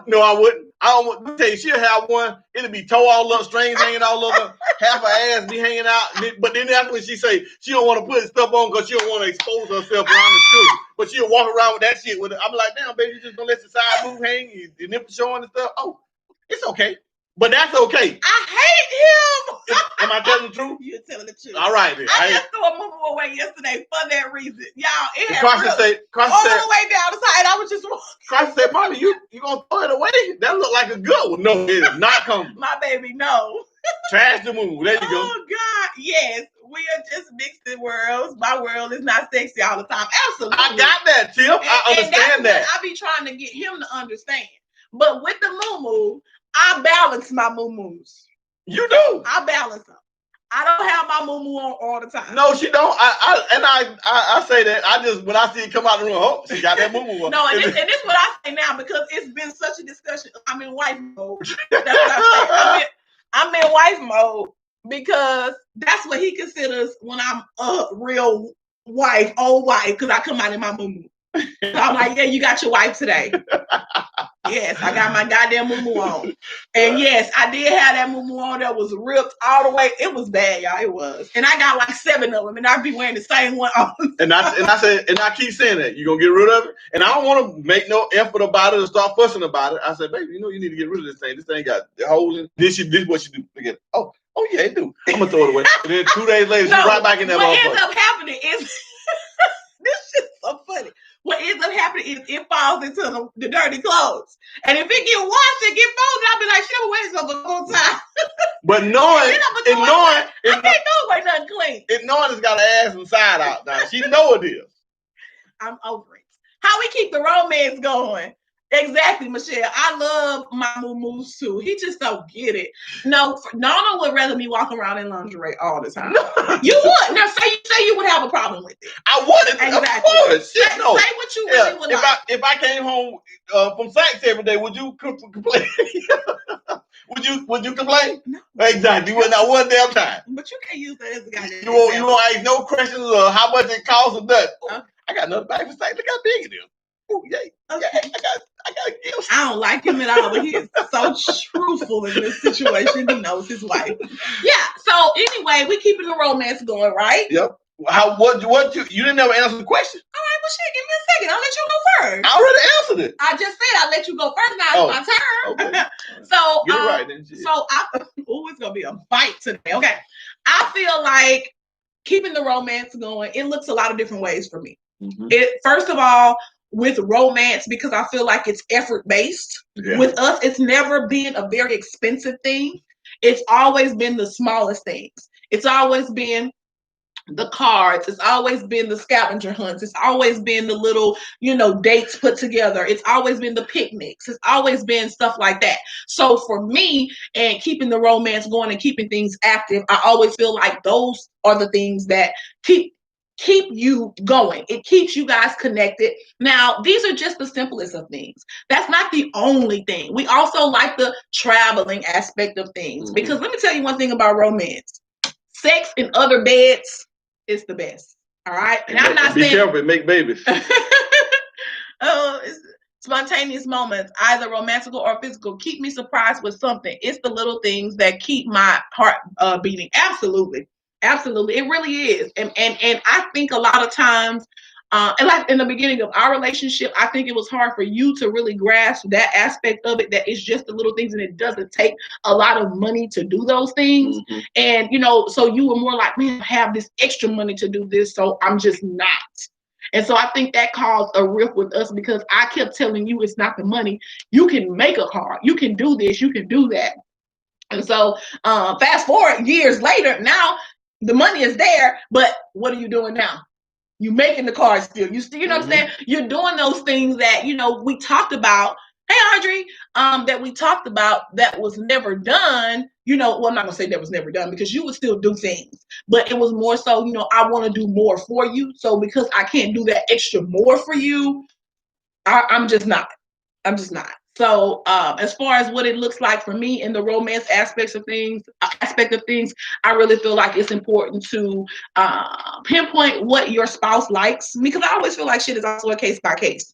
No, I wouldn't. I don't want to tell you. She'll have one. It'll be toe all up, strings hanging all over, half her ass be hanging out. But then that's when she say she don't want to put stuff on because she don't want to expose herself around the children. But she'll walk around with that shit. I'm like, damn, baby, you just gonna let the side boob hang, your nipples showing and stuff. Oh, it's okay. But that's okay. I hate him. Am I telling the truth? You're telling the truth. All right, then. I just threw a moo-moo away yesterday for that reason. Y'all, it had all the way down the side. I was just walking. Carson said, Mommy, you gonna throw it away? That look like a good one. No, it is not coming. My baby, no. Trash the moo-moo. There you go. Oh, God. Yes. We are just mixed in worlds. My world is not sexy all the time. Absolutely. I got that, Tim. I understand that. I be trying to get him to understand. But with the moo-moo, I balance my moo-moos. You do. I balance them. I don't have my moo on all the time. No, she don't. I say that. I just when I see it come out the room, oh, she got that moo on. No, and this is what I say now because it's been such a discussion. I'm in wife mode. That's what I say. I'm in wife mode because that's what he considers when I'm a real wife, old wife, because I come out in my moo. So I'm like, yeah, you got your wife today. Yes, I got my goddamn moo on. And yes, I did have that moo on that was ripped all the way. It was bad, y'all. It was. And I got like 7 of them, and I'd be wearing the same one on. And I keep saying that. You gonna get rid of it? And I don't want to make no effort about it or start fussing about it. I said, baby, you need to get rid of this thing. This thing got the holes in it. This is what you do. Again. Oh yeah, it do. I'm gonna throw it away. And then 2 days later, she's right back in that motherfucker. What ends up happening is this shit's so funny. What ends up happening is it falls into the dirty clothes. And if it get washed and get folded, I'll be like, shit, I'm wearing something the whole time. But knowing, I can't throw away nothing clean. Knowing it's got an ass inside out now. She know it is. I'm over it. How we keep the romance going. Exactly, Michelle. I love my moo-moos too. He just don't get it. No, Nana would rather me walk around in lingerie all the time. You would. Now say you would have a problem with it. I wouldn't. Exactly. Say what you really would like. If I came home from sex every day, would you complain? Would you complain? No. Exactly. You would not one damn time. But you can't use that as a guy. You won't ask no questions of how much it costs or nothing. I got another bag for sex. Look how big it is. Oh, yeah. Okay. Yeah, I got a gift. I don't like him at all, but he is so truthful in this situation. He knows his wife. Yeah. So anyway, we keeping the romance going, right? Yep. You didn't ever answer the question. All right, well, shit, give me a second. I'll let you go first. I already answered it. I just said I'll let you go first. Now it's my turn. Okay. So, get it right then. So it's gonna be a fight today. Okay. I feel like keeping the romance going, it looks a lot of different ways for me. Mm-hmm. First of all, with romance, because I feel like it's effort based. Yeah. With us, it's never been a very expensive thing. It's always been the smallest things. It's always been the cards. It's always been the scavenger hunts. It's always been the little, dates put together. It's always been the picnics. It's always been stuff like that. So for me, and keeping the romance going and keeping things active, I always feel like those are the things that keep you going. It keeps you guys connected. Now, these are just the simplest of things. That's not the only thing. We also like the traveling aspect of things. Mm-hmm. Because let me tell you one thing about romance. Sex in other beds is the best. All right? And I'm not saying... Be careful and make babies. It's spontaneous moments, either romantical or physical, keep me surprised with something. It's the little things that keep my heart beating. Absolutely. Absolutely. It really is. And I think a lot of times, and like in the beginning of our relationship, I think it was hard for you to really grasp that aspect of it, that it's just the little things and it doesn't take a lot of money to do those things. Mm-hmm. And, so you were more like, man, I have this extra money to do this, so I'm just not. And so I think that caused a rift with us because I kept telling you it's not the money. You can make a car. You can do this. You can do that. And so fast forward years later, now the money is there, but what are you doing now? You're making the car still. You know mm-hmm. what I'm saying? You're doing those things that, we talked about. Hey, Audrey, that we talked about that was never done. Well, I'm not going to say that was never done because you would still do things. But it was more so, I want to do more for you. So because I can't do that extra more for you, I'm just not. So as far as what it looks like for me in the romance aspect of things, I really feel like it's important to pinpoint what your spouse likes, because I always feel like shit is also a case by case.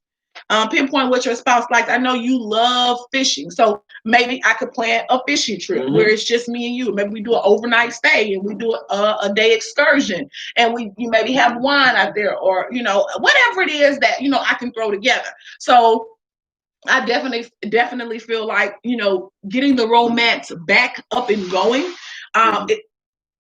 Pinpoint what your spouse likes. I know you love fishing, so maybe I could plan a fishing trip mm-hmm. where it's just me and you. Maybe we do an overnight stay and we do a day excursion, and you maybe have wine out there, or whatever it is that I can throw together. So I definitely feel like, getting the romance back up and going.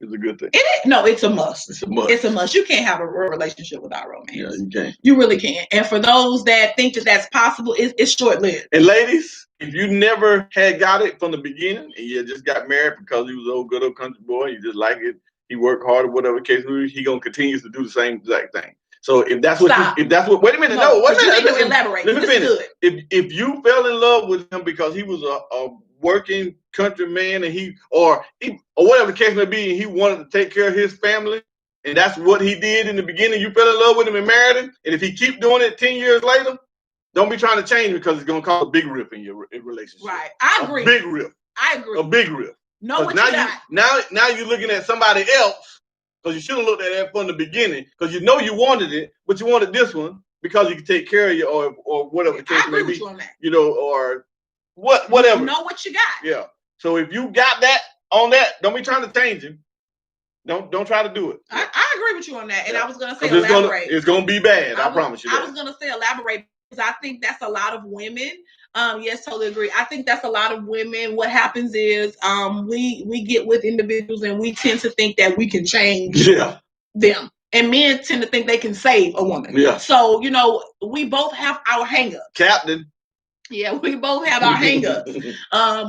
It's a good thing. It's a must. It's a must. You can't have a real relationship without romance. Yeah, you can't. You really can't. And for those that think that that's possible, it's short-lived. And ladies, if you never had got it from the beginning and you just got married because he was old, good old country boy, you just like it, he worked hard or whatever case, he gonna continue to do the same exact thing. So wait a minute, wait a minute. You need to elaborate. Let me finish. If you fell in love with him because he was a working country man, and or whatever the case may be, and he wanted to take care of his family, and that's what he did in the beginning. You fell in love with him and married him, and if he keep doing it 10 years later, don't be trying to change because it's gonna cause a big rift in your relationship. Right, I agree. A big rift. I agree. A big rift. Know what now you got. Now you're looking at somebody else because you should have looked at that from the beginning because you know you wanted it, but you wanted this one because he could take care of you or whatever the case may be. You know, or whatever. You know what you got. Yeah. So if you got that on that, don't be trying to change him. Don't try to do it. I agree with you on that. And I was gonna say elaborate. It's gonna be bad. I promise you that. I was gonna say elaborate because I think that's a lot of women. Yes, totally agree. I think that's a lot of women. What happens is we get with individuals and we tend to think that we can change them. And men tend to think they can save a woman. Yeah. So, you know, we both have our hang-ups. Captain. Yeah, we both have our hang-ups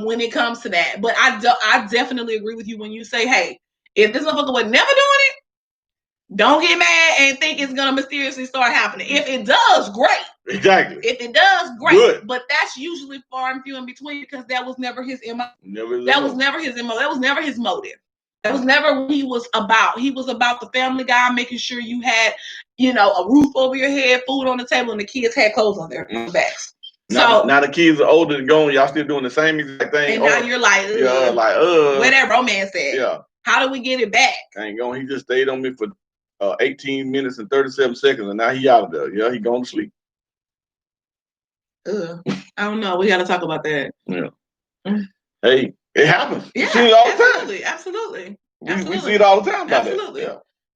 when it comes to that. But I definitely agree with you when you say, hey, if this motherfucker was never doing it, don't get mad and think it's gonna mysteriously start happening. If it does, great. Exactly. If it does, great. Good. But that's usually far and few in between because that was never his MO. That was never his MO. That was never his motive. That was never what he was about. He was about the family guy, making sure you had, you know, a roof over your head, food on the table, and the kids had clothes on their backs. Now the kids are older and gone. Y'all still doing the same exact thing. And now you're like, where that romance at? Yeah. How do we get it back? Ain't going. He just stayed on me for 18 minutes and 37 seconds, and now he out of there. Yeah, he going to sleep. I don't know. We got to talk about that. Yeah. Hey, it happens. Yeah, we see it all the time. Absolutely. We see it all the time. Absolutely.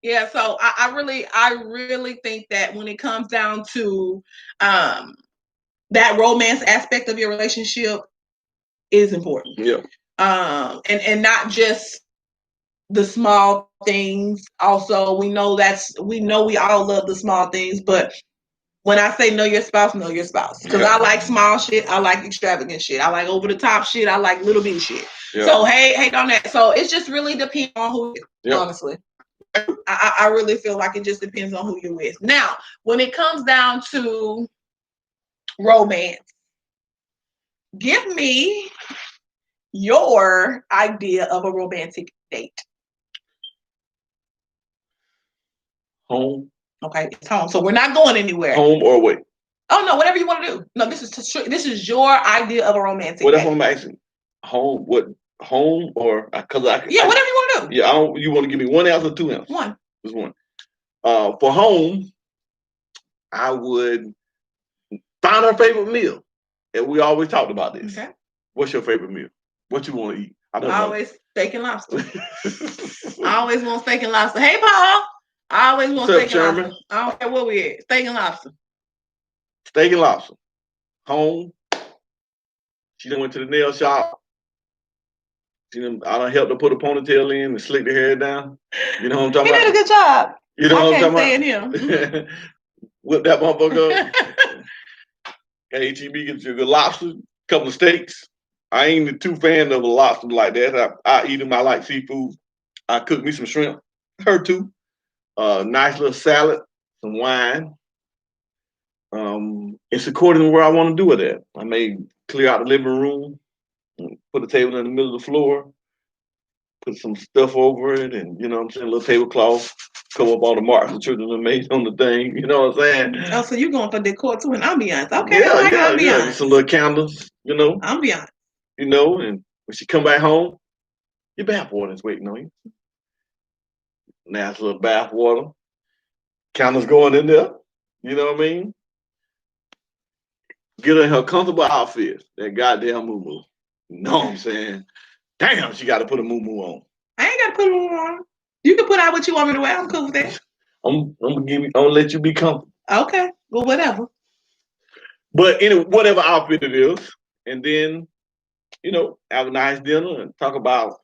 Yeah. So I really think that when it comes down to that romance aspect of your relationship is important. Yeah. And not just the small things. Also, we know we all love the small things, but when I say know your spouse, know your spouse. Because I like small shit, I like extravagant shit, I like over the top shit, I like little bitty shit. Yeah. So hey on that. So it just really depends on who honestly. I really feel like it just depends on who you're with. Now, when it comes down to romance, give me your idea of a romantic date. Home. Okay, it's home. So we're not going anywhere. Home or away? Oh no, whatever you want to do. No, this is your idea of a romantic date. Well, that's what I'm asking. Home? What? Home or whatever you want to do. Yeah, you want to give me one answer or two answers? One. Just one. For home, I would find her favorite meal, and we always talked about this. Okay. What's your favorite meal? What you want to eat? Always steak and lobster. I always want steak and lobster. Hey, Paul. I always want steak and lobster. I don't care what we at. Steak and lobster. Steak and lobster. Home. She done went to the nail shop. I done helped her put a ponytail in and slick the hair down. You know what I'm talking about? He did a good job. You know what I'm talking about? I can't stand him. Whip that motherfucker up. HEB gets you a good lobster, couple of steaks. I ain't too fan of a lobster like that. I eat them. I like seafood. I cook me some shrimp. Her too. Nice little salad, some wine. It's according to where I want to do it at. I may clear out the living room, put a table in the middle of the floor, put some stuff over it, and you know what I'm saying, a little tablecloth, cover up all the marks the children have made on the thing. You know what I'm saying? Oh, so you're going for decor too and ambiance. Okay, ambiance. Yeah. Some little candles, you know. Ambiance. You know, and when she come back home, your bath water is waiting on you. Nice little bath water. Candles going in there. You know what I mean? Get her in her comfortable outfit. That goddamn moo-moo. You know what I'm saying? Damn, she got to put a moo-moo on. I ain't got to put a moo-moo on. You can put out what you want me to wear. I'm cool with that. I'm gonna let you be comfortable. Okay. Well, whatever. But anyway, whatever outfit it is, and then, you know, have a nice dinner and talk about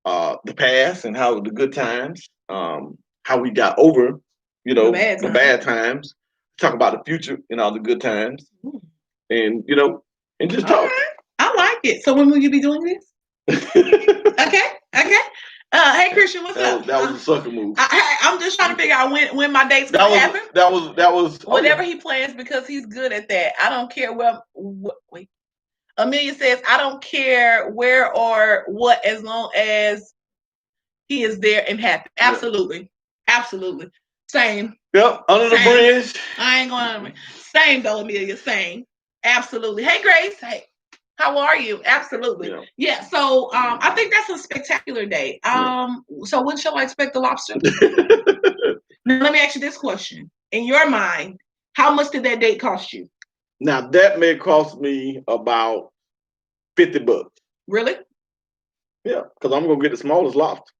the past and how the good times, how we got over, you know, the bad times. Talk about the future and all the good times. And, you know, and just talk. Right. I like it. So when will you be doing this? Okay. Hey, Christian, what's up? That was a sucker move. I'm just trying to figure out when my date's going to happen. That was. Whatever he plans, because he's good at that. I don't care wait. Amelia says, I don't care where or what as long as he is there and happy. Absolutely. Yeah. Absolutely. Same. Yep, under the bridge. I ain't going to. Same though, Amelia. Same. Absolutely. Hey, Grace. Hey. How are you? Absolutely. Yeah. So I think that's a spectacular day. So when shall I expect the lobster? Now, let me ask you this question. In your mind, how much did that date cost you? Now that may cost me about $50. Really? Yeah, because I'm gonna get the smallest lobster.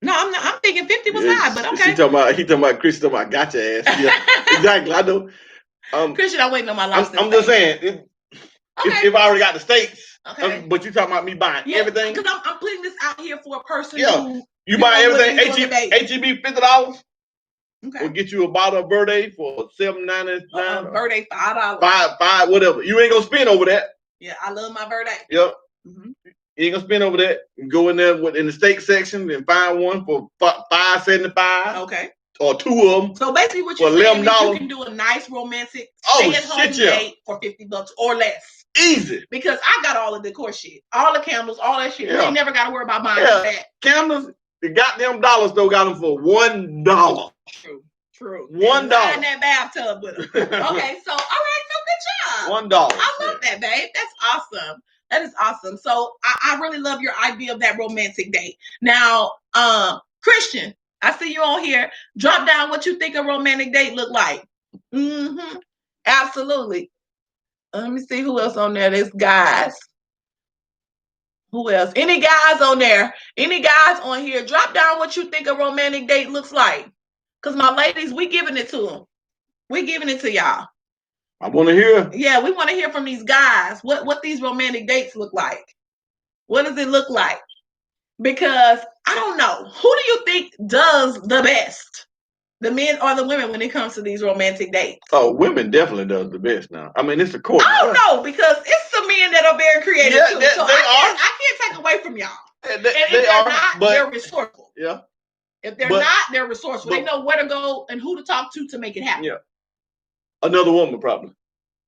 No, I'm not. I'm thinking 50 was high, but okay. He talking about Chris talking about got your ass. Yeah, exactly. I know. Christian, I'm waiting on my lobster. I'm just saying. If I already got the steaks, okay. But you talking about me buying everything? Because I'm putting this out here for a person who you buy everything. HEB $50. Okay. We'll get you a bottle of Verde for $7.99. Verde $5. Five, whatever. You ain't gonna spend over that. Yeah, I love my Verde. Yep. Mm-hmm. You ain't gonna spend over that. You go in there in the steak section and find one for $5.75. Okay. Or two of them. So basically, what you're saying is you can do a nice romantic stay-at-home date for $50 or less. Easy. Because I got all of the decor shit, all the candles, all that shit. Yeah. You ain't never got to worry about buying that. Candles, the goddamn dollars though got them for $1. True. $1. In that bathtub with them. Okay, so all right, so good job. $1. I love that, babe. That's awesome. That is awesome. So I really love your idea of that romantic date. Now, Christian, I see you on here. Drop down what you think a romantic date look like. Mm-hmm. Absolutely. Let me see who else on there. There's guys. Who else? Any guys on there? Any guys on here? Drop down what you think a romantic date looks like. Because my ladies, we giving it to them. We giving it to y'all. I want to hear. Yeah, we want to hear from these guys. What these romantic dates look like. What does it look like? Because I don't know. Who do you think does the best? The men or the women when it comes to these romantic dates? Oh, women definitely does the best now. I mean, it's a court. I don't know because it's some men that are very creative too. So I can't take away from y'all. And if they're not, they're resourceful. Yeah. If they're not, they're resourceful. They know where to go and who to talk to make it happen. Yeah. Another woman probably.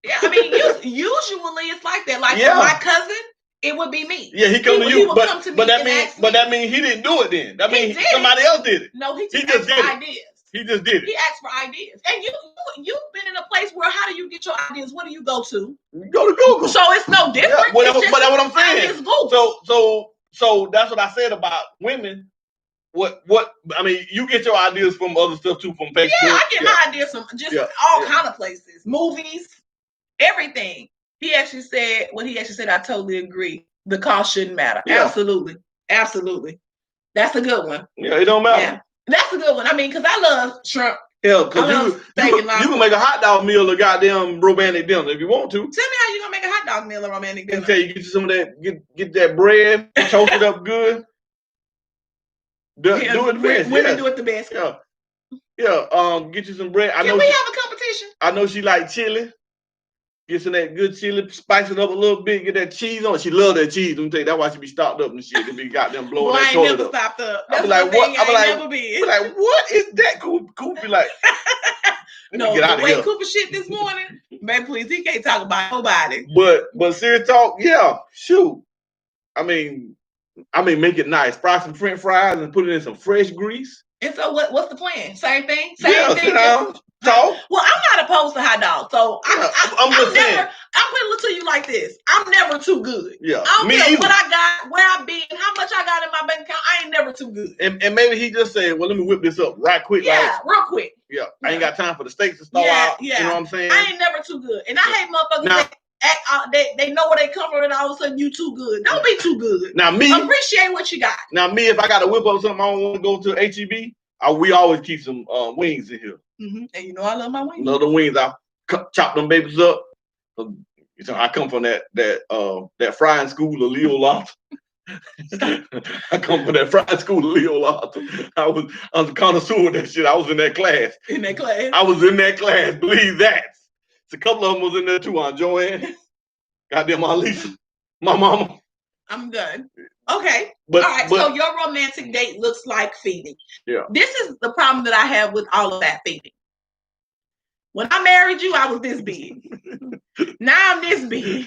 Yeah, I mean, usually it's like that. Like for my cousin, it would be me. Yeah, he come to you, but that means he didn't do it then. That means somebody else did it. No, he just asked for ideas. He just did it. He asked for ideas. And you've been in a place where how do you get your ideas? What do you go to? You go to Google. So it's no different. Yeah, but that's what I'm saying. So that's what I said about women. What I mean, you get your ideas from other stuff too, from Facebook. Yeah, I get my ideas from just all kind of places, movies, everything. He actually said I totally agree. The cost shouldn't matter. Yeah. Absolutely. That's a good one. Yeah, it don't matter. Yeah. That's a good one. I mean, because I love shrimp. Yeah, because you can make a hot dog meal a goddamn romantic dinner if you want to. Tell me how you gonna make a hot dog meal a romantic dinner. I tell you, get you some of that, get that bread, toast it up good. Do it the best. Women do it the best. Yeah. Get you some bread. Can we have a competition? I know she like chili. Get some that good chili, spice it up a little bit, get that cheese on it. She love that cheese. Let me tell you, that's why she be stopped up and shit. They be goddamn blowing that toilet up. I ain't never stopped up. That's like, what? I be like, what is that? Coop be like, no, get out of here. Cooper shit this morning, man, please, he can't talk about nobody. But serious talk, yeah, shoot. I mean, make it nice. Fry some French fries and put it in some fresh grease. And so what's the plan? Same thing? Same thing? Well, I'm not opposed to hot dogs. So I'm just saying. I'm putting it to you like this. I'm never too good. Yeah. I don't care what I got, where I been, how much I got in my bank account. I ain't never too good. And maybe he just said, well, let me whip this up right quick. Yeah, real quick. Yeah. I ain't got time for the steaks to start out. Yeah. You know what I'm saying? I ain't never too good. And I hate motherfuckers that they know where they come from and all of a sudden you too good. Don't be too good. Now me. Appreciate what you got. Now me, if I got to whip up something, I don't want to go to HEB. We always keep some wings in here. Mm-hmm. And you know I love my wings. Love the wings. I chop them babies up. So I come from that frying school of Leo Lofton. I come from that frying school of Leo Lofton. I was a connoisseur of that shit. I was in that class. I was in that class. Believe that. So a couple of them was in there too. Aunt Joanne, goddamn Aunt Lisa, my mama. I'm done. Okay. All right. So your romantic date looks like feeding. Yeah. This is the problem that I have with all of that feeding. When I married you, I was this big. Now I'm this big.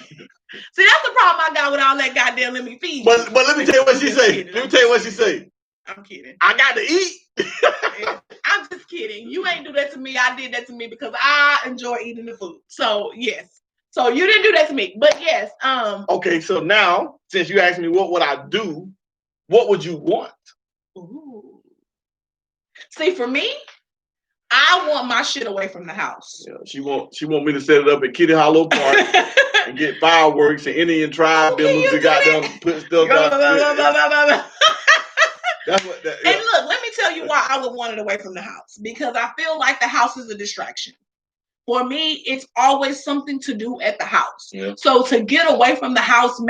See, that's the problem I got with all that goddamn let me feed you. But let me tell you what she say. Let me tell you what she say. I'm kidding. I got to eat. I'm just kidding. You ain't do that to me. I did that to me because I enjoy eating the food. So yes. So you didn't do that to me. But yes. Okay, so now since you asked me what would I do, what would you want? Ooh. See, for me, I want my shit away from the house. Yeah, she want me to set it up at Kitty Hollow Park and get fireworks and Indian tribe members to got them put stuff down. That's what that, yeah. And look, let me tell you why I would want it away from the house. Because I feel like the house is a distraction. For me, it's always something to do at the house. Yeah. So to get away from the house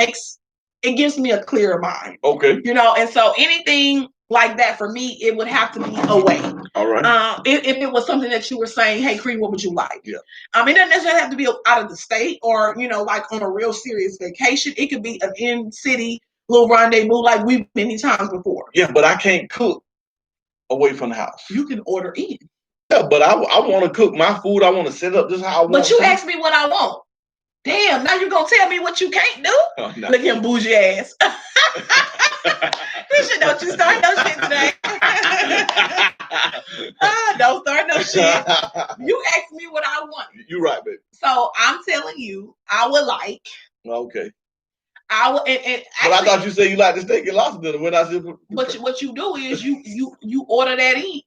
gives me a clearer mind. Okay. And so anything like that for me, it would have to be away. All right. If it was something that you were saying, hey, Cream, what would you like? Yeah. It doesn't necessarily have to be out of the state or, like on a real serious vacation. It could be an in-city little rendezvous like we've many times before. Yeah, but I can't cook away from the house. You can order in. Yeah, but I want to cook my food. I want to set up just how I want. But you asked me what I want. Damn, now you're going to tell me what you can't do? Oh, no. Look at him bougie ass. Don't you start no shit today. Don't start no shit. You asked me what I want. You right, baby. So I'm telling you, I would like. Okay. I would, and actually, but I thought you said you like the steak and lobster dinner. When I said, but what you do is you order that in.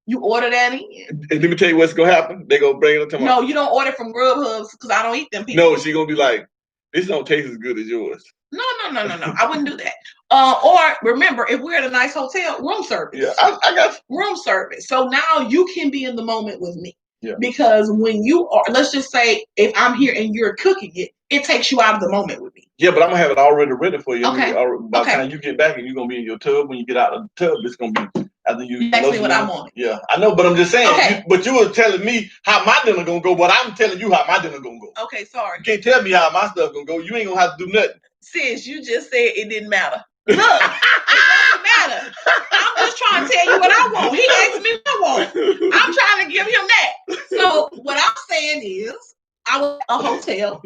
You order that in. And let me tell you what's gonna happen. They gonna bring it to No, you don't order from Grubhub because I don't eat them people. No, she gonna be like, this don't taste as good as yours. No. I wouldn't do that. Or remember, if we're at a nice hotel, room service. Yeah, I got you. Room service. So now you can be in the moment with me. Yeah. Because when you are, let's just say, if I'm here and you're cooking it, it takes you out of the moment with me. Yeah, but I'm gonna have it already ready for you. Okay. By the time you get back and you're gonna be in your tub, when you get out of the tub, it's gonna be after you. Exactly what I want. Yeah, I know, but I'm just saying. Okay. But you were telling me how my dinner gonna go, but I'm telling you how my dinner gonna go. Okay, sorry. You can't tell me how my stuff gonna go. You ain't gonna have to do nothing. Sis, you just said it didn't matter. Look, it doesn't matter. I'm just trying to tell you what I want. He asked me what I want. I'm trying to give him that. So what I'm saying is, I want a hotel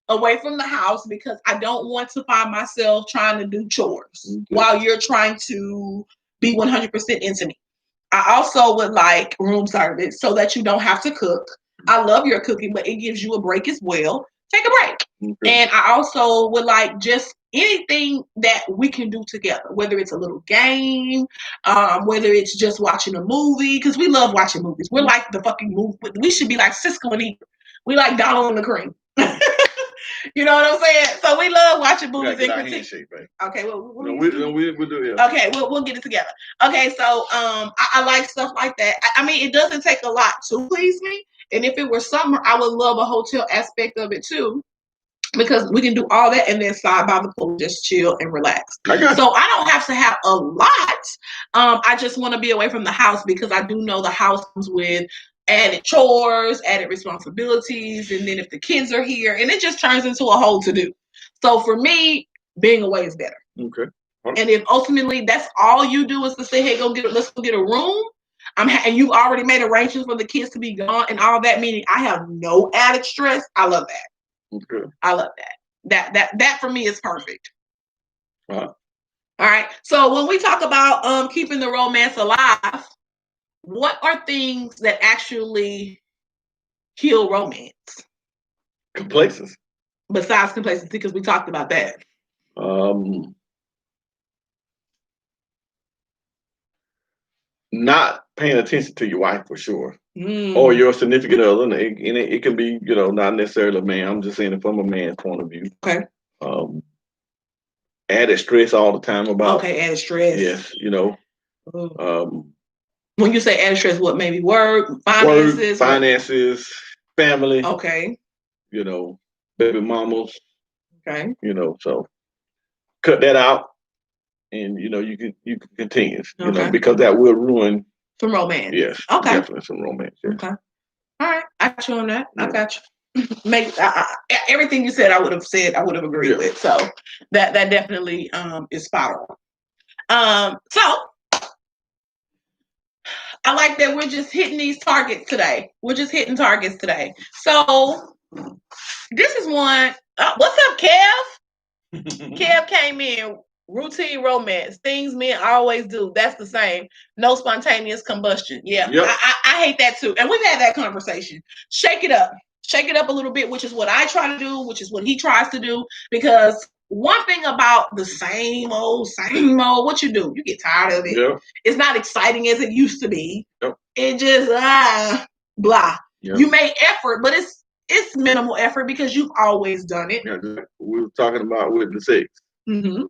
away from the house because I don't want to find myself trying to do chores while you're trying to be 100% into me. I also would like room service so that you don't have to cook. I love your cooking, but it gives you a break as well. Take a break. Okay. And I also would like just anything that we can do together, whether it's a little game, whether it's just watching a movie, because we love watching movies. We're like the fucking movie. We should be like Cisco and Eva. We like Donald and the Cream. You know what I'm saying? So we love watching movies and critique. Okay, well, we'll do it. Okay, we'll get it together. Okay, so I like stuff like that. I mean, it doesn't take a lot to please me. And if it were summer, I would love a hotel aspect of it too, because we can do all that and then slide by the pool, just chill and relax. So I don't have to have a lot. I just want to be away from the house because I do know the house comes with added chores, added responsibilities, and then if the kids are here, and it just turns into a whole to-do. So for me, being away is better. Okay. And if ultimately that's all you do is to say, hey, let's go get a room, and you've already made arrangements for the kids to be gone and all that, meaning I have no added stress, I love that. Okay. I love that. That for me is perfect. All right. So when we talk about keeping the romance alive, what are things that actually kill romance? Complacency. Besides complacency, because we talked about that. Not paying attention to your wife for sure, or your significant other, and it can be, not necessarily a man. I'm just saying it from a man's point of view. Okay. Added stress all the time about. Okay, added stress. Yes, when you say added stress, what, maybe work, finances, family. Okay. Baby mamas. Okay. So cut that out. And you can continue, because that will ruin some romance. Yes, okay, definitely some romance. Yes. Okay, all right, I got you on that. Yeah. I got you. Everything you said, I would have agreed with. So that definitely is spot on. So I like that we're just hitting these targets today. We're just hitting targets today. So This is one. What's up, Kev? Kev came in. Routine romance. Things men always do. That's the same. No spontaneous combustion. Yeah. Yep. I hate that too. And we've had that conversation. Shake it up. Shake it up a little bit, which is what I try to do, which is what he tries to do. Because one thing about the same old, what you do, you get tired of it. Yep. It's not exciting as it used to be. Yep. It just, blah. Yep. You make effort, but it's minimal effort because you've always done it. Yeah, we were talking about with the sex. Mm-hmm.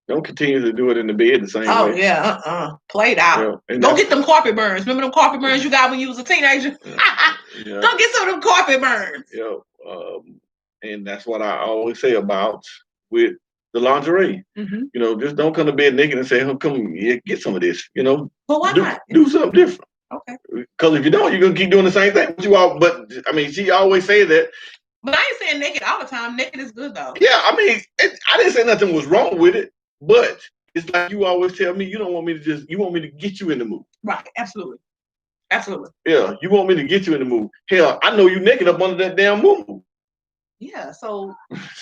Don't continue to do it in the bed the same way. Oh, yeah, Played out. Yeah. Go get them carpet burns. Remember them carpet burns you got when you was a teenager? Yeah. Go get some of them carpet burns. Yeah, and that's what I always say about with the lingerie. Mm-hmm. You know, just don't come to bed naked and say, "Oh, come get some of this." You know, but why not? Do something different. Okay. Because if you don't, you're gonna keep doing the same thing. But I mean, she always say that. But I ain't saying naked all the time. Naked is good though. Yeah, I mean, I didn't say nothing was wrong with it. But it's like you always tell me, you want me to get you in the mood. Right, absolutely. Absolutely. Yeah, you want me to get you in the mood. Hell, I know you naked up under that damn moo. Yeah, so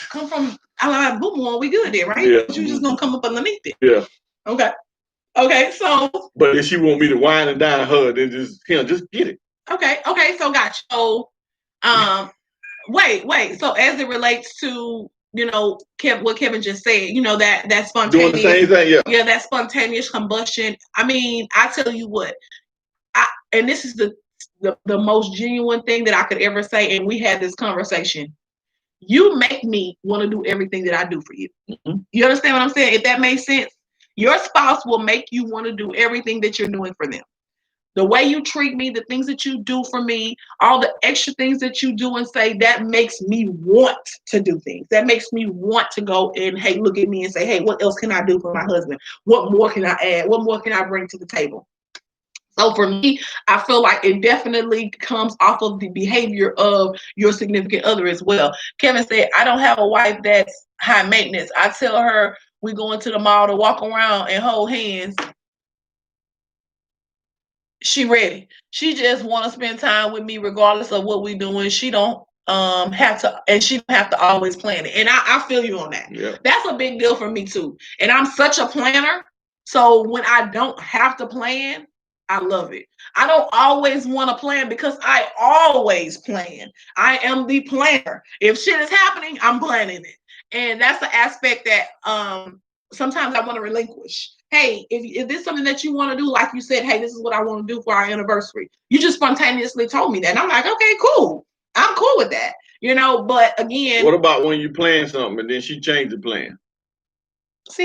come from I boom on, we good there, right? Yeah. But you just gonna come up underneath it. Yeah. Okay, so but if she want me to wine and dine her, then just get it. Okay, so gotcha. So wait. So as it relates to what Kevin just said, that spontaneous, doing the same thing, yeah, that spontaneous combustion. I mean, I tell you what, and this is the most genuine thing that I could ever say, and we had this conversation. You make me want to do everything that I do for you. Mm-hmm. You understand what I'm saying? If that makes sense, your spouse will make you want to do everything that you're doing for them. The way you treat me, the things that you do for me, all the extra things that you do and say, that makes me want to do things. That makes me want to go and, hey, look at me and say, hey, what else can I do for my husband? What more can I add? What more can I bring to the table? So for me, I feel like it definitely comes off of the behavior of your significant other as well. Kevin said, I don't have a wife that's high maintenance. I tell her we go into the mall to walk around and hold hands. She ready. She just want to spend time with me regardless of what we doing. She don't have to, and she don't have to always plan it. And I feel you on that. Yeah. That's a big deal for me too. And I'm such a planner. So when I don't have to plan, I love it. I don't always want to plan because I always plan. I am the planner. If shit is happening, I'm planning it. And that's the aspect that sometimes I want to relinquish. Hey, if this is something that you want to do, like you said, hey, this is what I want to do for our anniversary. You just spontaneously told me that. And I'm like, okay, cool. I'm cool with that. But again. What about when you plan something and then she changed the plan? Do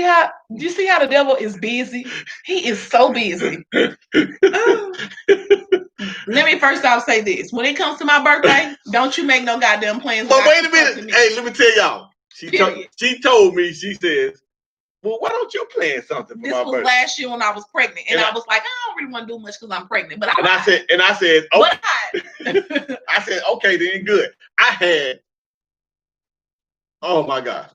you see how the devil is busy? He is so busy. Let me first off say this. When it comes to my birthday, don't you make no goddamn plans. But wait a minute. Hey, let me tell y'all. She told me, she says, well, why don't you plan something for my birthday? This was last year when I was pregnant. And I was like, I don't really want to do much because I'm pregnant. But I said, okay. I said, okay, then good. I had, oh my God.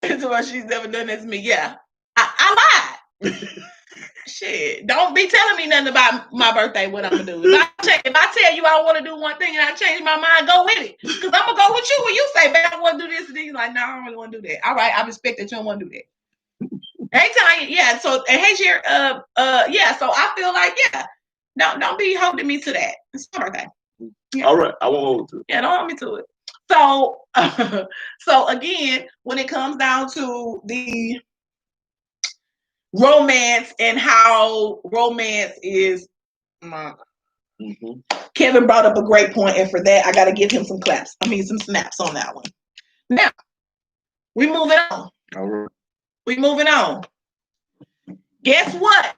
So she's never done that to me. Yeah. I lied. Shit. Don't be telling me nothing about my birthday, what I'm going to do. If I tell you I want to do one thing and I change my mind, go with it. Because I'm going to go with you when you say, babe, I want to do this. And then you're like, no, I don't really want to do that. All right. I respect that you don't want to do that. Hey, Tanya. Yeah. So, hey, Jerry. Yeah. So I feel like, yeah. Don't be holding me to that. It's my birthday. Yeah. All right. I won't hold to it. Yeah. Don't hold me to it. So again, when it comes down to the romance and how romance is, Kevin brought up a great point, and for that, I got to give him some snaps on that one. Now, we moving on. All right. We moving on. Guess what?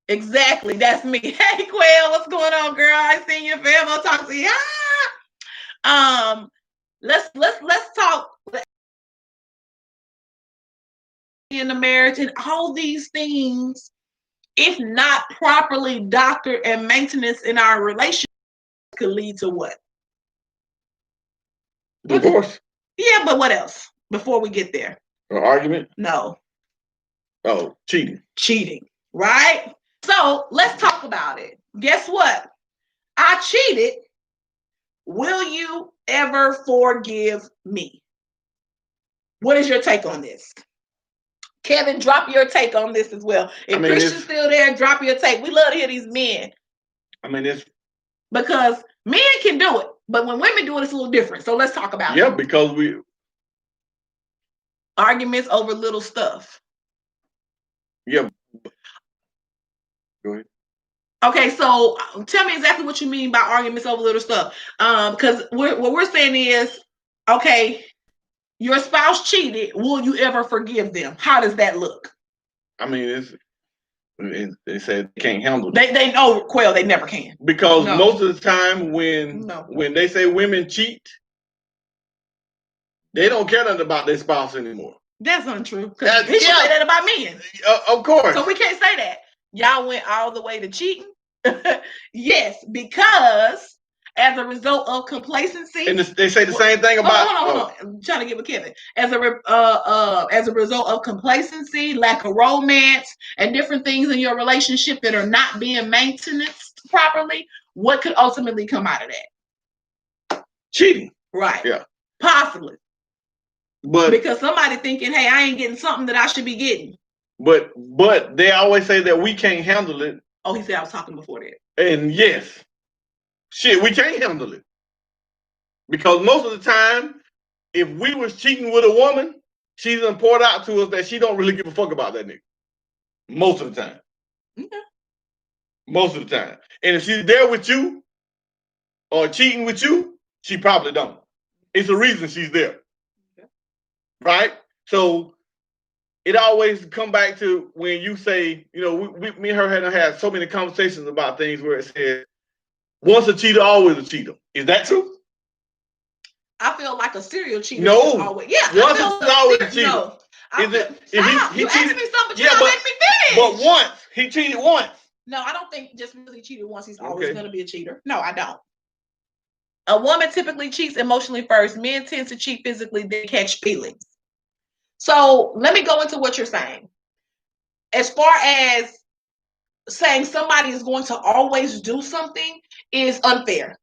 Exactly, that's me. Hey, Quail, what's going on, girl? I seen your fam. I'll talk to you. Let's talk in the marriage and all these things. If not properly doctored and maintenance in our relationship, could lead to what? Divorce. Yeah, but what else? Before we get there, an argument? No. Oh, cheating. Right? So let's talk about it. Guess what? I cheated Will you ever forgive me? What is your take on this? Kevin, drop your take on this as well. If Christian's still there, drop your take. We love to hear these men. I mean, it's because men can do it, but when women do it, it's a little different. So let's talk about it. Yeah, because we arguments over little stuff. Yeah. Go ahead. Okay, so tell me exactly what you mean by arguments over little stuff. Because what we're saying is, okay, your spouse cheated. Will you ever forgive them? How does that look? I mean, they said they can't handle it. They know, Quail, they never can. Because most of the time when they say women cheat, they don't care nothing about their spouse anymore. That's untrue. Because he should say that about men. Of course. So we can't say that. Y'all went all the way to cheating? Yes, because as a result of complacency. And they say the same thing about. Hold on. I'm trying to get with Kevin. As a result of complacency, lack of romance, and different things in your relationship that are not being maintained properly, what could ultimately come out of that? Cheating. Right. Yeah. Possibly. But because somebody thinking, hey, I ain't getting something that I should be getting. But they always say that we can't handle it. Oh, he said I was talking before that. And yes, shit, we can't handle it. Because most of the time, if we was cheating with a woman, she's gonna pour out to us that she don't really give a fuck about that nigga. Most of the time. Okay. Most of the time. And if she's there with you or cheating with you, she probably don't. It's a reason she's there. Okay. Right? So it always come back to when you say, you know, me and her had so many conversations about things where it said, once a cheater, always a cheater. Is that true? I feel like a serial cheater. No. Always, yeah. Once a cheater, always a cheater. No. He you cheated, asked me something, but you don't make me finish. But once. He cheated once. No, I don't think just because he cheated once, he's always going to be a cheater. No, I don't. A woman typically cheats emotionally first. Men tend to cheat physically, then catch feelings. So let me go into what you're saying. As far as saying somebody is going to always do something is unfair.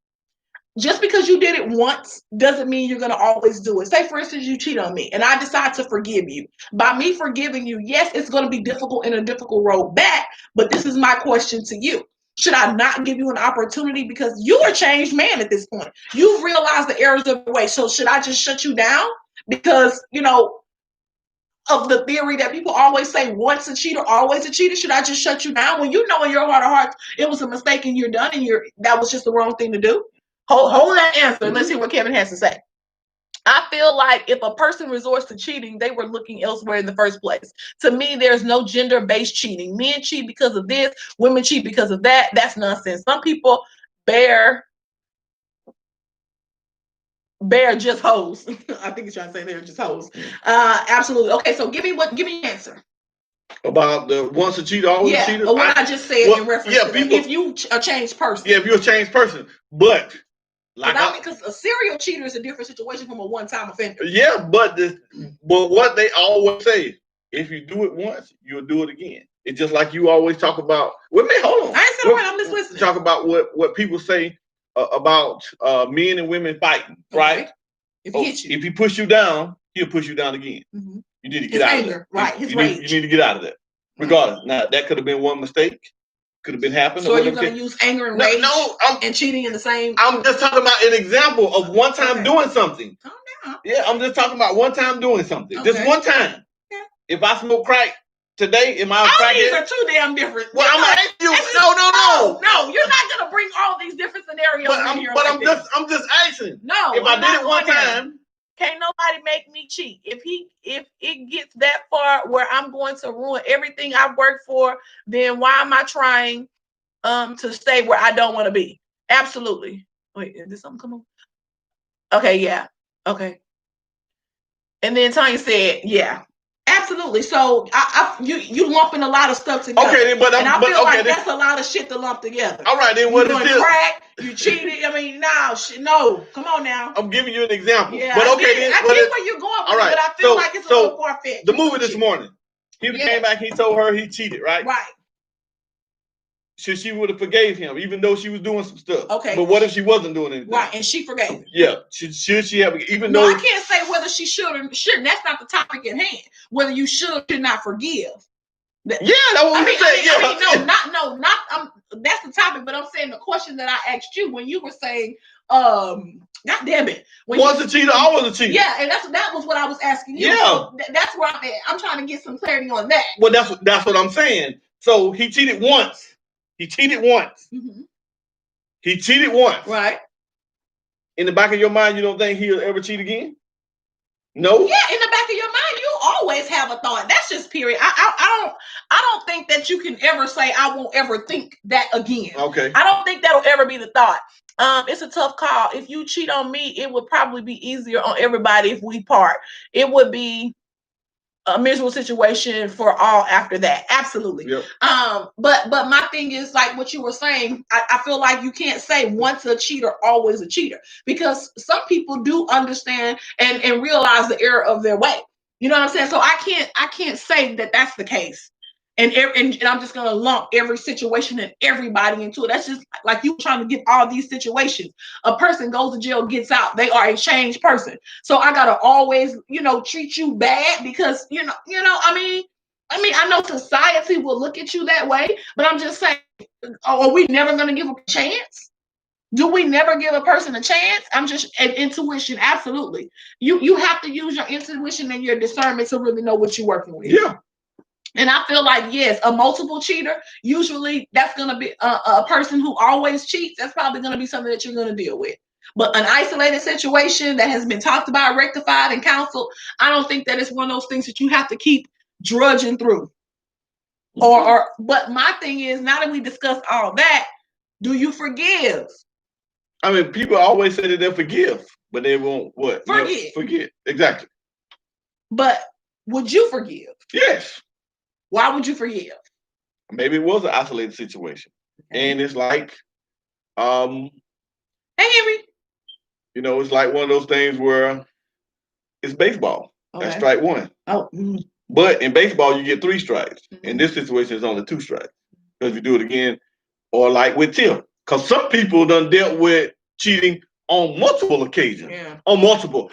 Just because you did it once doesn't mean you're going to always do it. Say, for instance, you cheat on me and I decide to forgive you. By me forgiving you, yes, it's going to be difficult and a difficult road back, but this is my question to you. Should I not give you an opportunity because you are a changed man at this point? You've realized the errors of your way. So should I just shut you down? Because, you know, of the theory that people always say, once a cheater, always a cheater. Should I just shut you down when you know in your heart of hearts it was a mistake and you're done and that was just the wrong thing to do? Hold that answer. Mm-hmm. Let's hear what Kevin has to say. I feel like if a person resorts to cheating, they were looking elsewhere in the first place. To me, there's no gender-based cheating. Men cheat because of this, women cheat because of that. That's nonsense. Some people bear just hoes. I think he's trying to say they're just hoes. Absolutely. Okay, so give me your answer. About the once a cheater, always a cheater? But what I just said in reference to people, if you a changed person. Yeah, if you're a changed person. But because a serial cheater is a different situation from a one-time offender. Yeah, but what they always say, if you do it once, you'll do it again. It's just like you always talk about. Hold on. I ain't saying right. I'm just listening. Talk about what people say about men and women fighting, right? If he hits you, if he push you down, he'll push you down again. Mm-hmm. You need to get out of that. Right? His rage. You need to get out of that. Regardless, now that could have been one mistake. Could have been happening. So you're going to use anger and rage and cheating in the same. I'm just talking about an example of one time doing something. Calm down. Yeah, I'm just talking about one time doing something. Just one time. Yeah. If I smoke crack today, am I a crackhead? These are too damn different. Well, I'm asking you. No, you're not going to bring all these different scenarios in here. I'm just asking. No, if I did it one time. Can't nobody make me cheat. If it gets that far where I'm going to ruin everything I've worked for, then why am I trying to stay where I don't want to be? Absolutely. Wait, did something come on? Okay, yeah. Okay. And then Tanya said, yeah. Absolutely. So you lumping a lot of stuff together. Okay, but I feel like that's a lot of shit to lump together. All right, then what is this? Crack, you cheated. I mean, no. Come on now. I'm giving you an example. Yeah, but I get where you're going with it, but I feel like it's a little far-fetched. The movie this morning, he came back, he told her he cheated, right? Right. she would have forgave him, even though she was doing some stuff. Okay. But what if she wasn't doing anything? Right, and she forgave him. Yeah. Should she have, even though... No, I can't say whether she should or shouldn't. That's not the topic at hand. Whether you should or should not forgive. That's what we said. That's the topic, but I'm saying the question that I asked you when you were saying, God damn it. Was a cheater, I was a cheater. Yeah, and that was what I was asking you. Yeah. So that's where I'm at. I'm trying to get some clarity on that. Well, that's what I'm saying. So he cheated once. Mm-hmm. He cheated once. Right. In the back of your mind, you don't think he'll ever cheat again? No. Yeah, in the back of your mind, you always have a thought. That's just period. I don't think that you can ever say I won't ever think that again. Okay. I don't think that'll ever be the thought. It's a tough call. If you cheat on me, it would probably be easier on everybody if we part. It would be a miserable situation for all after that. Absolutely. Yep. But my thing is, like what you were saying, I feel like you can't say once a cheater, always a cheater, because some people do understand and realize the error of their way. You know what I'm saying? So I can't say that that's the case. And I'm just gonna lump every situation and everybody into it. That's just like you trying to get all these situations. A person goes to jail, gets out, they are a changed person. So I gotta always, treat you bad because I mean, I know society will look at you that way, but I'm just saying, are we never gonna give a chance? Do we never give a person a chance? I'm just an intuition, absolutely. You have to use your intuition and your discernment to really know what you're working with. Yeah. And I feel like, yes, a multiple cheater, usually that's going to be a person who always cheats. That's probably going to be something that you're going to deal with. But an isolated situation that has been talked about, rectified, and counseled, I don't think that it's one of those things that you have to keep drudging through. Mm-hmm. But my thing is, now that we discussed all that, do you forgive? I mean, people always say that they'll forgive, but they won't what? Forget. Exactly. But would you forgive? Yes. Why would you forgive? Maybe it was an isolated situation. Okay. And it's like, hey, Henry. It's like one of those things where it's baseball. Okay. That's strike one. Oh. But in baseball, you get 3 strikes. Mm-hmm. In this situation, it's only 2 strikes. Because if you do it again, or like with Tim. Because some people done dealt with cheating on multiple occasions. Yeah. On multiple.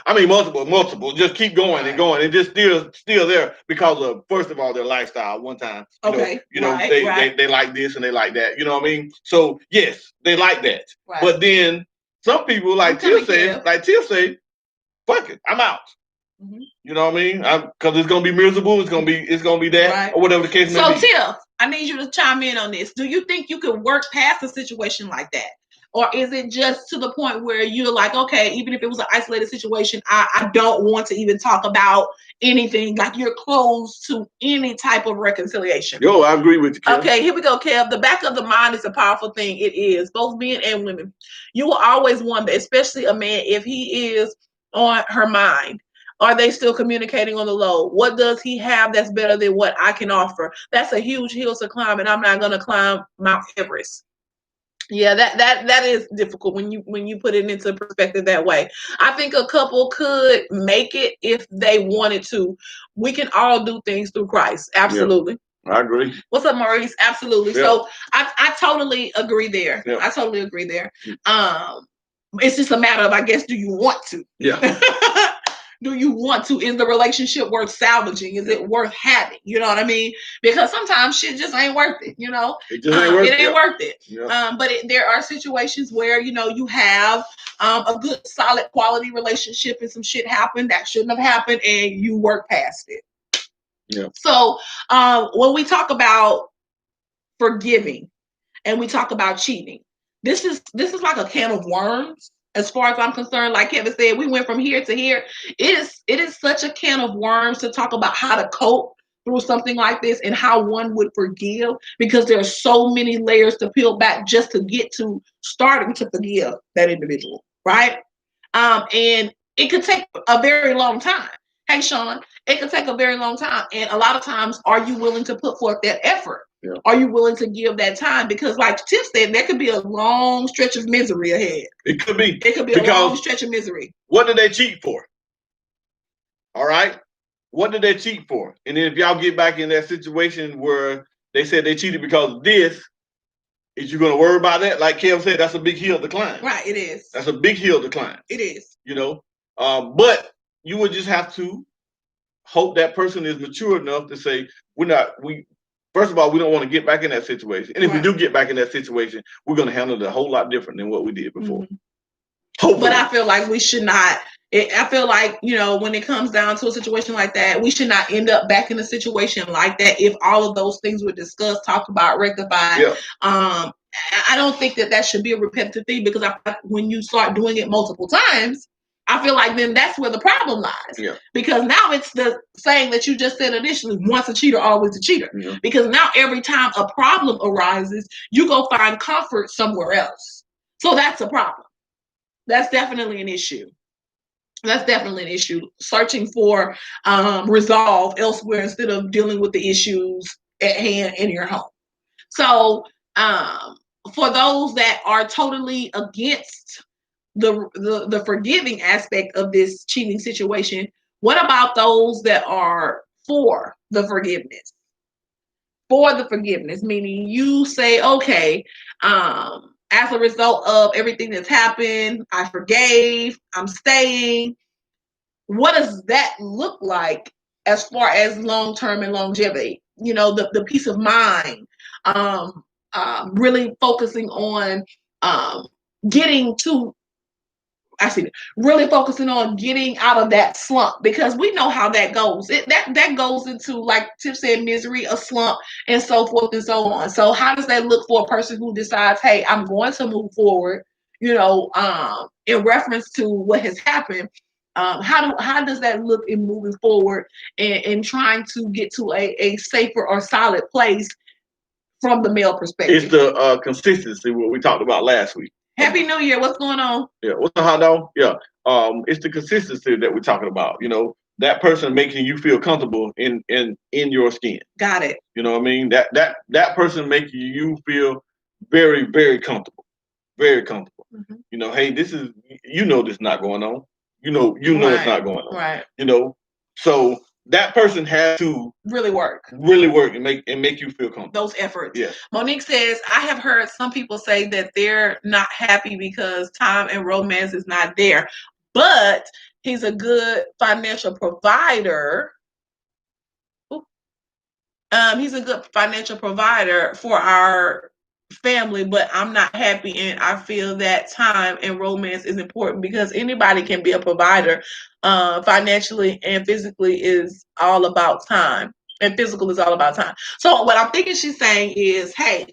Just keep going and going. And just still there because of, first of all, their lifestyle one time. Okay. They like this and they like that. You know what I mean? So yes, they like that. Right. But then some people like Tiff say, fuck it, I'm out. Mm-hmm. You know what I mean? Because it's gonna be miserable. It's gonna be that, right, or whatever the case may be. So Tiff, I need you to chime in on this. Do you think you could work past a situation like that? Or is it just to the point where you're like, okay, even if it was an isolated situation, I don't want to even talk about anything, like you're closed to any type of reconciliation? Yo, I agree with you, Kev. Okay, here we go, Kev. The back of the mind is a powerful thing. It is, both men and women. You will always wonder, especially a man, if he is on her mind. Are they still communicating on the low? What does he have that's better than what I can offer? That's a huge hill to climb, and I'm not going to climb Mount Everest. Yeah, that is difficult when you put it into perspective that way. I think a couple could make it if they wanted to. We can all do things through Christ. Absolutely. Yeah, I agree. What's up, Maurice? Absolutely. Yeah. So I totally agree there. Yeah. I totally agree there. It's just a matter of, I guess, do you want to? Yeah. Do you want to? Is the relationship worth salvaging? Is it worth having? You know what I mean? Because sometimes shit just ain't worth it, you know? It just ain't worth it. It ain't worth it. Yeah. But there are situations where, you have a good, solid, quality relationship and some shit happened that shouldn't have happened and you work past it. Yeah. So when we talk about forgiving and we talk about cheating, this is like a can of worms. As far as I'm concerned, like Kevin said, we went from here to here. It is such a can of worms to talk about how to cope through something like this and how one would forgive, because there are so many layers to peel back just to get to starting to forgive that individual, right? And it could take a very long time. Hey, Sean, it could take a very long time. And a lot of times, are you willing to put forth that effort? Yeah. Are you willing to give that time? Because like Tiff said, there could be a long stretch of misery ahead. It could be. It could be a long stretch of misery. What did they cheat for? All right. What did they cheat for? And then if y'all get back in that situation where they said they cheated because of this, Is you going to worry about that? Like Kev said, that's a big hill to climb. Right, it is. That's a big hill to climb. It is. You know, but you would just have to hope that person is mature enough to say, first of all, we don't want to get back in that situation. And if we do get back in that situation, we're going to handle it a whole lot different than what we did before. Mm-hmm. Hopefully. But I feel like we should not. I feel like, when it comes down to a situation like that, we should not end up back in a situation like that if all of those things were discussed, talked about, rectified. Yeah. I don't think that should be a repetitive thing, because when you start doing it multiple times, I feel like then that's where the problem lies. Yeah. Because now it's the saying that you just said initially, once a cheater, always a cheater. Yeah. Because now every time a problem arises, you go find comfort somewhere else. So that's a problem. That's definitely an issue. Searching for resolve elsewhere instead of dealing with the issues at hand in your home. So for those that are totally against the forgiving aspect of this cheating situation, what about those that are for the forgiveness? For the forgiveness, meaning you say, okay, as a result of everything that's happened, I forgave, I'm staying. What does that look like as far as long-term and longevity? The peace of mind, really focusing on really focusing on getting out of that slump, because we know how that goes. That goes into, like Tiff said, misery, a slump, and so forth and so on. So how does that look for a person who decides, hey, I'm going to move forward, in reference to what has happened? How does that look in moving forward and trying to get to a safer or solid place from the male perspective? It's the consistency, what we talked about last week. Happy New Year. What's going on? Yeah, what's the hot dog? Yeah. It's the consistency that we're talking about. That person making you feel comfortable in your skin. Got it. You know what I mean? That person making you feel very, very comfortable. Very comfortable. Mm-hmm. Hey, this is this is not going on. You know right. It's not going on. Right. So that person has to really work and make you feel comfortable. Those efforts. Yeah. Monique says, I have heard some people say that they're not happy because time and romance is not there, but he's a good financial provider. He's a good financial provider for our family, but I'm not happy, and I feel that time and romance is important, because anybody can be a provider. Financially and physically is all about time, and physical is all about time. So what I'm thinking she's saying is, hey,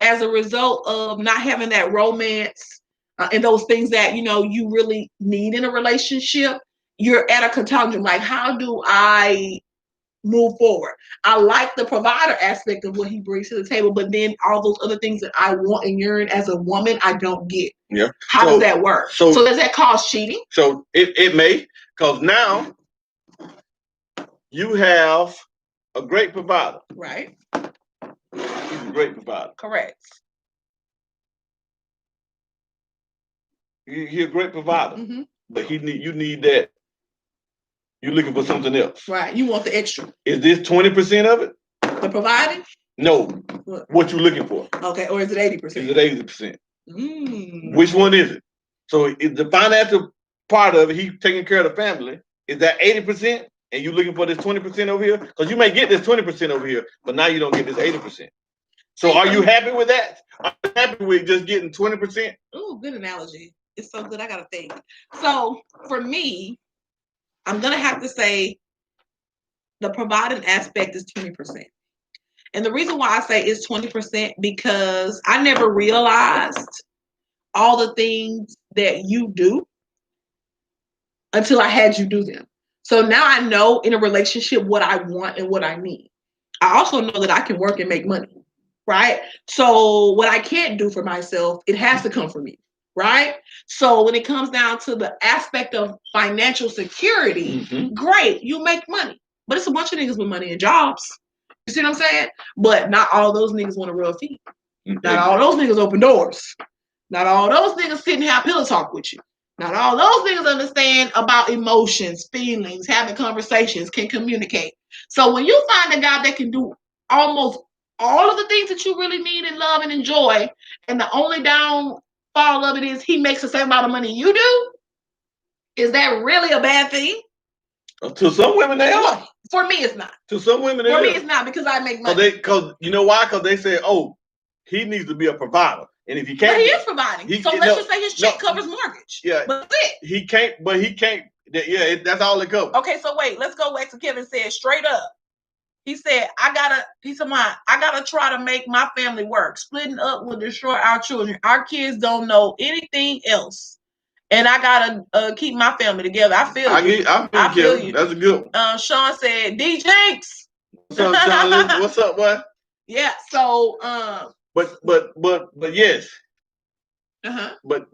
as a result of not having that romance and those things that you really need in a relationship, you're at a conundrum. Like, how do I move forward? I like the provider aspect of what he brings to the table, but then all those other things that I want and yearn as a woman, I don't get. Yeah. How does that work? So does that cause cheating? So it may, because now you have a great provider. Right. He's a great provider. Correct. He's a great provider, mm-hmm. But you need that. You're looking for something else. Right. You want the extra. Is this 20% of it? The providing? No. What you looking for? Okay. Or is it 80%? Is it 80%? Which one is it? So is the financial part of it, he taking care of the family, is that 80%? And you looking for this 20% over here? Because you may get this 20% over here, but now you don't get this 80%. So are you happy with that? Are you happy with just getting 20%? Oh, good analogy. It's so good. I got to think. So for me, I'm going to have to say the providing aspect is 20%. And the reason why I say it's 20% because I never realized all the things that you do until I had you do them. So now I know in a relationship what I want and what I need. I also know that I can work and make money, right? So what I can't do for myself, it has to come from you. Right? So when it comes down to the aspect of financial security, mm-hmm. Great, you make money. But it's a bunch of niggas with money and jobs. You see what I'm saying? But not all those niggas want to rub feet. Mm-hmm. Not all those niggas open doors. Not all those niggas sit and have pillow talk with you. Not all those niggas understand about emotions, feelings, having conversations, can communicate. So when you find a guy that can do almost all of the things that you really need and love and enjoy, and the only downfall of it is he makes the same amount of money you do, is that really a bad thing? To some women, they are. For me, it's not. To some women, for me, it's not because I make money. Because you know why? Because they say, oh, he needs to be a provider, and if he can't, but he is providing. So let's just say his check covers mortgage. Yeah, but that's it. He can't. But he can't. Yeah, that's all it covers. Okay, so wait, let's go back to Kevin said straight up. He said, I gotta try to make my family work. Splitting up will destroy our children. Our kids don't know anything else. And I gotta keep my family together. I feel you. I feel you. That's a good one. Sean said, D Jinks. What's up, Sean? What's up, boy? Yeah, so But yes. But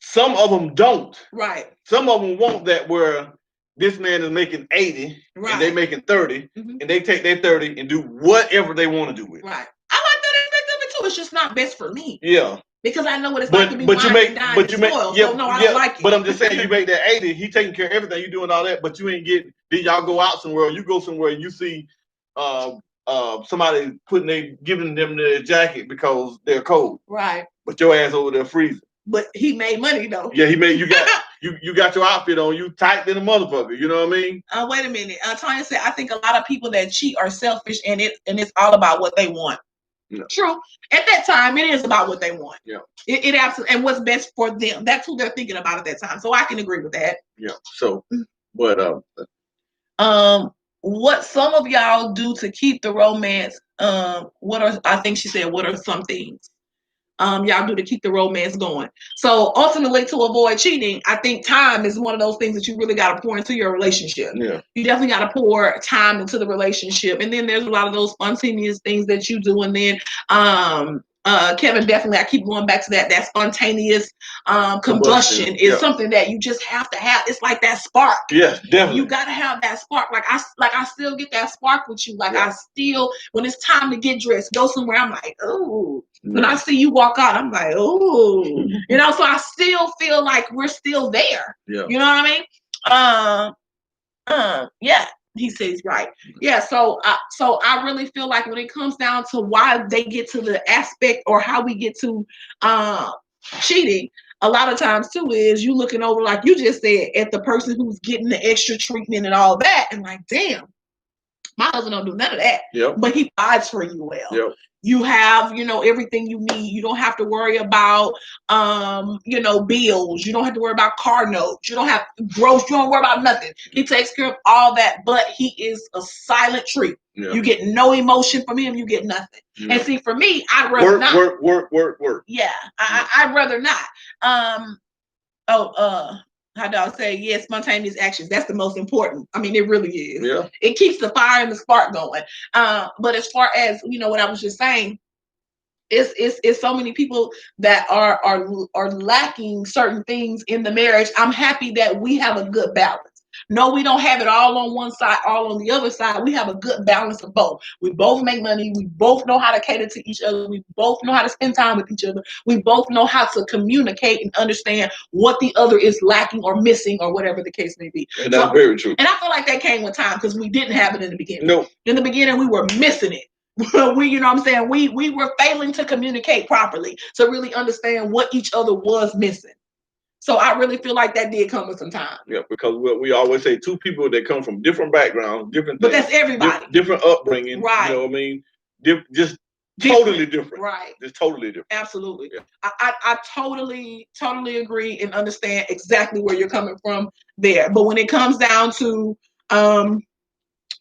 some of them don't. Right. Some of them want that where this man is making 80 and they making 30 and they take their 30 and do whatever they want to do with it. Right. I like that aspect of it too. It's just not best for me. Yeah. Because I know what it's like to be wine and dine and spoiled. So no, I don't like it. But I'm just saying, you make that 80, he taking care of everything, you doing all that, but you ain't getting, then y'all go out somewhere, you go somewhere and you see somebody giving them their jacket because they're cold. Right. But your ass over there freezing. But he made money though. Yeah, he made you got your outfit on, you tight than a motherfucker, you know what I mean? Wait a minute. Tanya said, I think a lot of people that cheat are selfish and it's all about what they want. Yeah. True. At that time, it is about what they want. Yeah. It absolutely, and what's best for them. That's who they're thinking about at that time. So I can agree with that. Yeah. So, but what some of y'all do to keep the romance? I think she said, what are some things y'all do to keep the romance going? So ultimately, to avoid cheating, I think time is one of those things that you really got to pour into your relationship. Yeah. You definitely got to pour time into the relationship. And then there's a lot of those spontaneous things that you do. And then Kevin, definitely, I keep going back to that spontaneous combustion is something that you just have to have. It's like that spark. Yeah, definitely. You got to have that spark. Like I still get that spark with you. Like I still, when it's time to get dressed, go somewhere, I'm like, oh. When I see you walk out, I'm like, oh, you know, so I still feel like we're still there. Yeah. You know what I mean? Yeah, he says right. Yeah, so I really feel like when it comes down to why they get to the aspect or how we get to cheating, a lot of times too is you looking over, like you just said, at the person who's getting the extra treatment and all that, and like, damn, my husband don't do none of that. Yep. But he provides for you well. Yep. You have, everything you need. You don't have to worry about, bills. You don't have to worry about car notes. You don't have gross. You don't worry about nothing. He takes care of all that, but he is a silent treat. Yeah. You get no emotion from him. You get nothing. Yeah. And see, for me, I'd rather not. Work. Yeah, I'd rather not. How do I say? Yes, spontaneous actions. That's the most important. I mean, it really is. Yeah. It keeps the fire and the spark going. But as far as, what I was just saying, it's so many people that are lacking certain things in the marriage. I'm happy that we have a good balance. No, we don't have it all on one side, all on the other side. We have a good balance of both. We both make money. We both know how to cater to each other. We both know how to spend time with each other. We both know how to communicate and understand what the other is lacking or missing or whatever the case may be. And that's very true. And I feel like that came with time because we didn't have it in the beginning. No. In the beginning, we were missing it. We were failing to communicate properly to really understand what each other was missing. So I really feel like that did come with some time. Yeah, because we always say two people that come from different backgrounds, different things. But that's everybody. Different upbringing. Right. You know what I mean? Just totally different. Right. Just totally different. Absolutely. Yeah. I totally agree and understand exactly where you're coming from there. But when it comes down to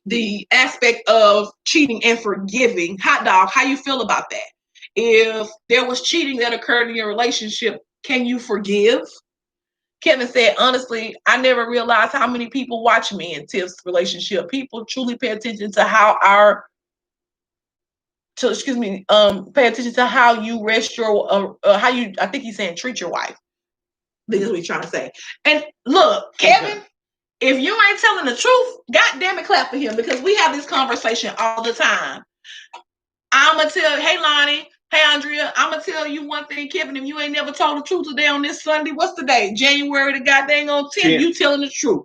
the aspect of cheating and forgiving, Hot Dog, how you feel about that? If there was cheating that occurred in your relationship, can you forgive? Kevin said, honestly, I never realized how many people watch me in Tiff's relationship. People truly pay attention to pay attention to how you rest your, I think he's saying treat your wife. This is what he's trying to say. And look, Kevin, if you ain't telling the truth, God damn it, clap for him, because we have this conversation all the time. I'm going to tell, hey, Lonnie, hey, Andrea, I'm going to tell you one thing, Kevin, if you ain't never told the truth today on this Sunday, what's the day? January the goddamn 10th, you telling the truth.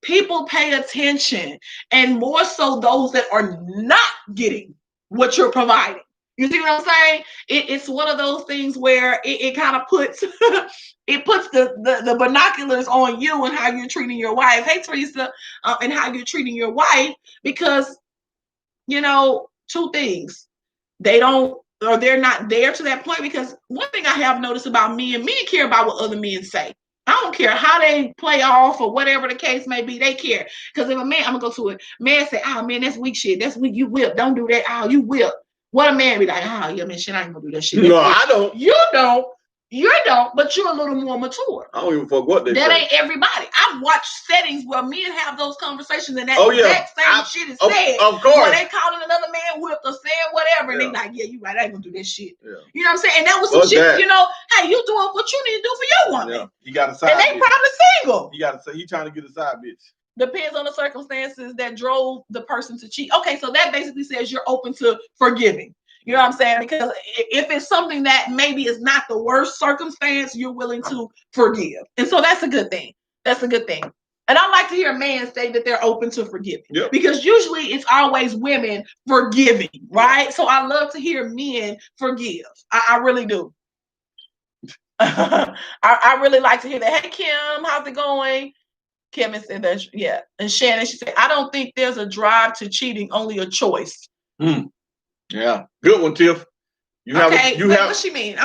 People pay attention, and more so those that are not getting what you're providing. You see what I'm saying? It's one of those things where it kind of puts it puts the binoculars on you and how you're treating your wife. Hey, Teresa, and how you're treating your wife, because two things. They don't, or they're not there to that point, because one thing I have noticed about men care about what other men say. I don't care how they play off or whatever the case may be. They care. Because if a man, I'm going to go to it, man say, oh, man, that's weak shit. That's weak. You whip. Don't do that. Oh, you whip. What a man be like, oh, yeah, man, shit, I ain't going to do that shit. No, I don't. You don't. You don't, but you're a little more mature. I don't even fuck what they say. That ain't everybody. I've watched settings where men have those conversations and that exact same shit is said. Of course. Where they calling another man whipped or saying whatever, and they like, yeah, you right, I ain't gonna do that shit. Yeah. You know what I'm saying? And that was some shit, hey, you doing what you need to do for your woman. Yeah. You got a side and they bitch. Probably single. You got to say, he trying to get a side bitch. Depends on the circumstances that drove the person to cheat. Okay, so that basically says you're open to forgiving. You know what I'm saying? Because if it's something that maybe is not the worst circumstance, you're willing to forgive. And so that's a good thing. That's a good thing. And I like to hear a man say that they're open to forgiving. Yep. Because usually it's always women forgiving, right? So I love to hear men forgive. I really do. I really like to hear that. Hey, Kim, how's it going? Kevin said that, yeah. And Shannon, she said, I don't think there's a drive to cheating, only a choice. Yeah, good one, Tiff. What she mean?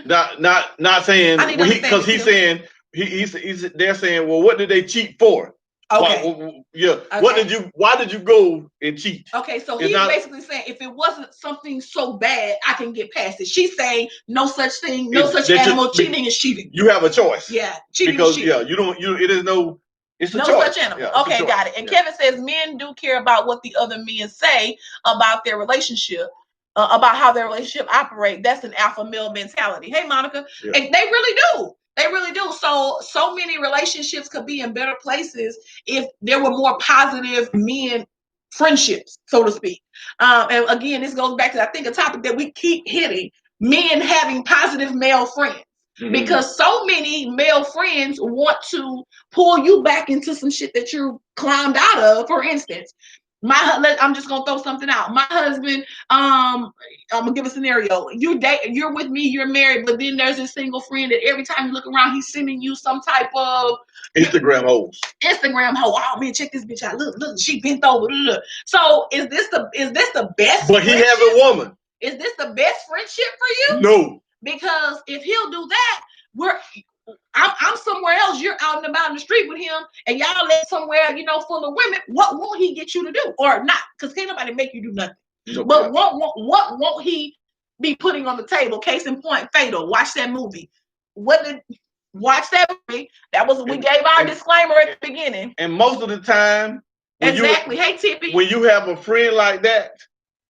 Not saying because he's saying they're saying, well, what did they cheat for? Okay. Okay. Why did you go and cheat? Okay, so he's basically saying if it wasn't something so bad, I can get past it. She's saying no such thing, no such animal. Cheating is cheating. You have a choice. Yeah, cheating is cheating. It's no choice. Such animal. Yeah, okay, got it. And Kevin says men do care about what the other men say about their relationship, about how their relationship operate. That's an alpha male mentality. Hey, Monica, and they really do. They really do. So many relationships could be in better places if there were more positive men friendships, so to speak. And again, this goes back to, I think, a topic that we keep hitting: men having positive male friends. Mm-hmm. Because so many male friends want to pull you back into some shit that you climbed out of. For instance, I'm just gonna throw something out. My husband, I'm gonna give a scenario. You're with me, you're married, but then there's this single friend that every time you look around, he's sending you some type of Instagram hoes. Oh man, check this bitch out. Look, she bent over. Look. So is this the best? But he has a woman. Is this the best friendship for you? No. Because if he'll do that, I'm somewhere else. You're out and about in the street with him, and y'all live somewhere, full of women. What won't he get you to do, or not? Because can't nobody make you do nothing. Okay. But what won't he be putting on the table? Case in point, Fatal. Watch that movie. Watch that movie. We gave our disclaimer at the beginning. And most of the time, exactly. Hey, Tippy. When you have a friend like that,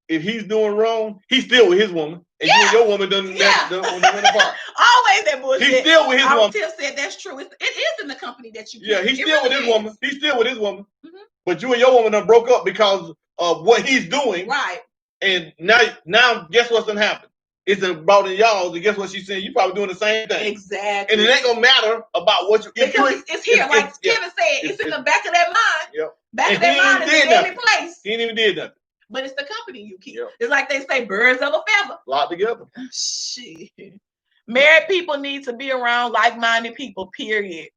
if he's doing wrong, he's still with his woman. And you and your woman doesn't apart. Always that bullshit. He's still with his woman. Tiff said that's true. It is in the company that you keep. Yeah, he's still with his woman. He's still with his woman. Mm-hmm. But you and your woman done broke up because of what he's doing. Right. And now guess what's gonna happen? It's brought in y'all, and guess what she's saying? You probably doing the same thing. Exactly. And it ain't gonna matter about what you because it's here. Like Kevin said, it's in the back of that mind. Yep. Back of that mind is in every place. He ain't even did nothing. But it's the company you keep. Yep. It's like they say, birds of a feather. Locked together. Shit. Married people need to be around like-minded people, period.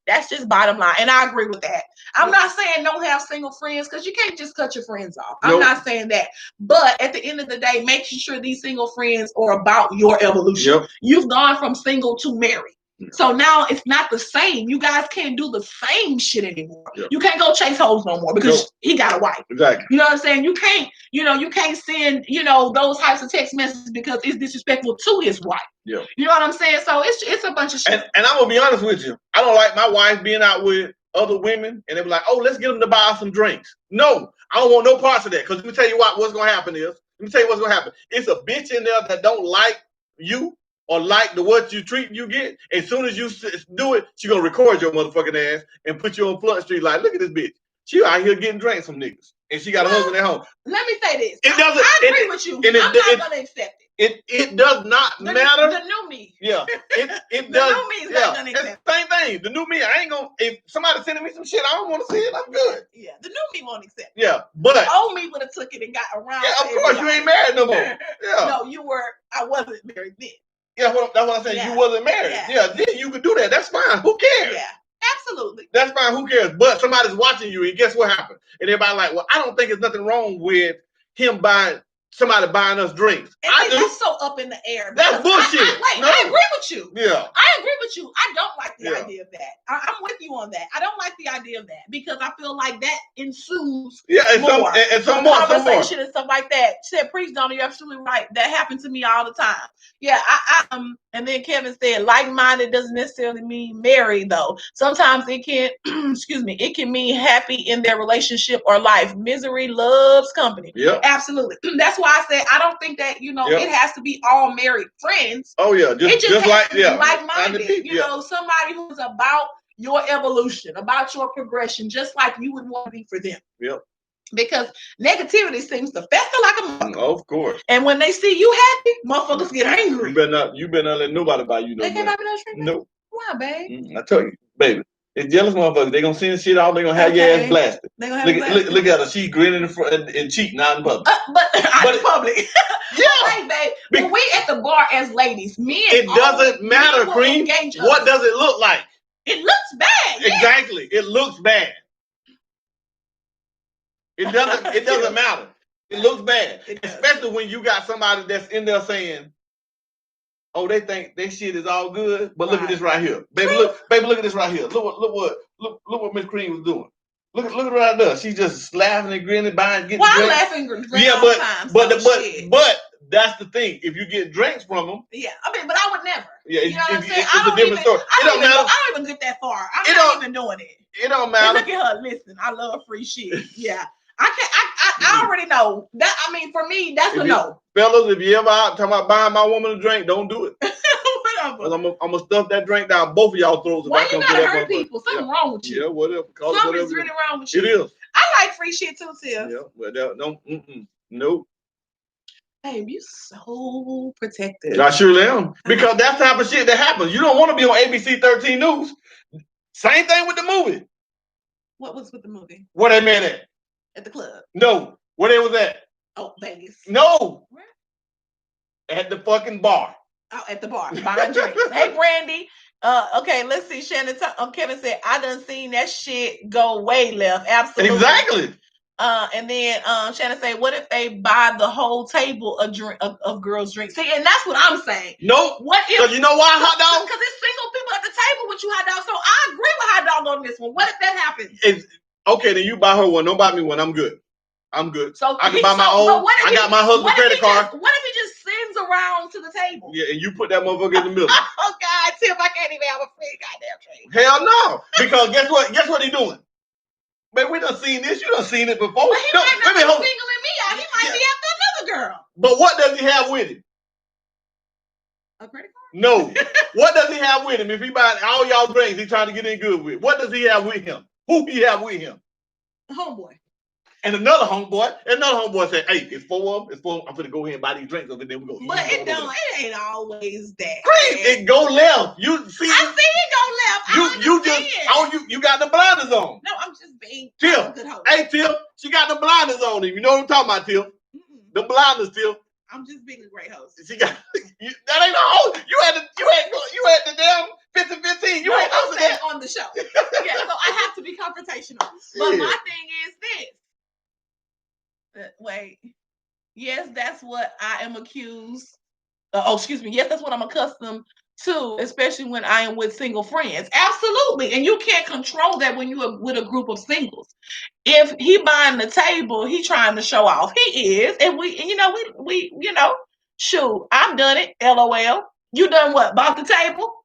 That's just bottom line. And I agree with that. I'm not saying don't have single friends, because you can't just cut your friends off. I'm not saying that. But at the end of the day, making sure these single friends are about your evolution. Yep. You've gone from single to married. So now it's not the same. You guys can't do the same shit anymore. Yep. You can't go chase hoes no more because he got a wife. Exactly. You know what I'm saying? You can't send, those types of text messages because it's disrespectful to his wife. Yeah. You know what I'm saying? So it's a bunch of shit. And I'm gonna be honest with you. I don't like my wife being out with other women and they be like, oh, let's get them to buy us some drinks. No, I don't want no parts of that. Because let me tell you what's gonna happen is. It's a bitch in there that don't like you or like what you treat you get. As soon as you do it, she gonna record your motherfucking ass and put you on Front Street like, look at this bitch. She out here getting drinks from niggas. and she got a husband at home. Let me say this. I agree with you. I'm not going to accept it. It does not matter. The new me. Yeah. It does. The new me is not going to accept it. It's the same thing. The new me, I ain't going to, if somebody sending me some shit, I don't want to see it. I'm good. Yeah. The new me won't accept it. Yeah. But the old me would have took it and got around. Yeah, of course. You ain't married no more. Yeah. No, I wasn't married then. Yeah, that's what I'm saying. Yeah. You wasn't married. Yeah, then you could do that. That's fine. Who cares? Yeah. Absolutely. That's fine. Who cares? But somebody's watching you, and guess what happened? And everybody like, well, I don't think there's nothing wrong with somebody buying us drinks. And that's so up in the air. That's bullshit. I agree with you. Yeah. I agree with you. I don't like the idea of that. I'm with you on that. I don't like the idea of that because I feel like that ensues more. And some more. Conversation and stuff like that. She said, preach, Donna, you're absolutely right. That happened to me all the time. Yeah, and then Kevin said, like-minded doesn't necessarily mean married, though. Sometimes it can, it can mean happy in their relationship or life. Misery loves company. Yeah. Absolutely. That's why I said I don't think that, it has to be all married friends. Oh, yeah. Just like-minded. Somebody who's about your evolution, about your progression, just like you would want to be for them. Yep. Because negativity seems to fester like a motherfucker. Of course. And when they see you happy, motherfuckers get angry. You better not let nobody buy you no They can't buy me no drink? No. Why, babe? I tell you, baby. It's jealous motherfuckers. They gonna send shit out. They gonna have your ass blasted. They gonna have look at her. She grinning in front and cheating out in public. But in public. Yeah. Right, babe. When we at the bar as ladies, men. It doesn't matter, Cream. What does it look like? It looks bad. Exactly. It looks bad. It doesn't matter. It looks bad. Especially when you got somebody that's in there saying, oh, they think their shit is all good, but look at this right here. Baby, look at this right here. Look what Miss Cream was doing. Look at her right there. She's just laughing and grinning, getting drinks. I laugh and grin all the time. But that's the thing. If you get drinks from them. Yeah. But I would never. Yeah, you know what I'm saying? It's a different story. I don't even get that far. I'm not even doing it. It don't matter. And look at her. Listen, I love free shit. Yeah. I already know that. I mean, for me, that's a no. Fellas, if you ever out talking about buying my woman a drink, don't do it. Whatever. I'm gonna stuff that drink down both of y'all throats. Why you gotta hurt people? Something wrong with you. Yeah, whatever. Something's really wrong with you. It is. I like free shit too, Sis. Yeah, but nope. Babe, you so protective. I surely am. Because that's the type of shit that happens. You don't want to be on ABC 13 News. Same thing with the movie. What was with the movie? Where they met at? At the club. No. Where they was at? Oh, Vegas. No. Where? At the fucking bar. Oh, at the bar. Buying drinks. Hey, Brandy. Okay, let's see. Shannon. Kevin said, I done seen that shit go way left. Absolutely. Exactly. And then Shannon said, what if they buy the whole table of girls' drinks? See, and that's what I'm saying. Nope. What if? Because you know why, Hot Dog? Because it's single people at the table with you, Hot Dog. So I agree with Hot Dog on this one. What if that happens? Okay, then you buy her one. Don't buy me one. I'm good. So I can buy my own. So I got my husband's credit card. What if he just sends around to the table? Yeah, and you put that motherfucker in the middle. Oh God, Tim, I can't even have a free goddamn drink. Hell no, because guess what? Guess what he doing? Man, we done seen this. You done seen it before. But he might not be singling me out. He might be after another girl. But what does he have with him? A credit card? No. What does he have with him? If he buy all y'all drinks, he trying to get in good with. What does he have with him? Who he have with him? A homeboy. And another homeboy said, hey, it's four of them. I'm going to go ahead and buy these drinks over, and then we go. But it ain't always that. It go left. You see? I see it go left. You got the blinders on. No, I'm just being a good host. Hey, Tim, she got the blinders on him. You know what I'm talking about, Tim? The blinders, Tim. I'm just being a great host. She got that ain't no host. You had the damn 50-15. You ain't hosting that on the show. Yeah, so I have to be confrontational. But my thing is this. Wait. Yes, that's what I am accused. Yes, that's what I'm accustomed to, especially when I am with single friends. Absolutely. And you can't control that when you're with a group of singles. If he buying the table, he trying to show off. He is. And we shoot, I've done it. LOL. You done what? Bought the table?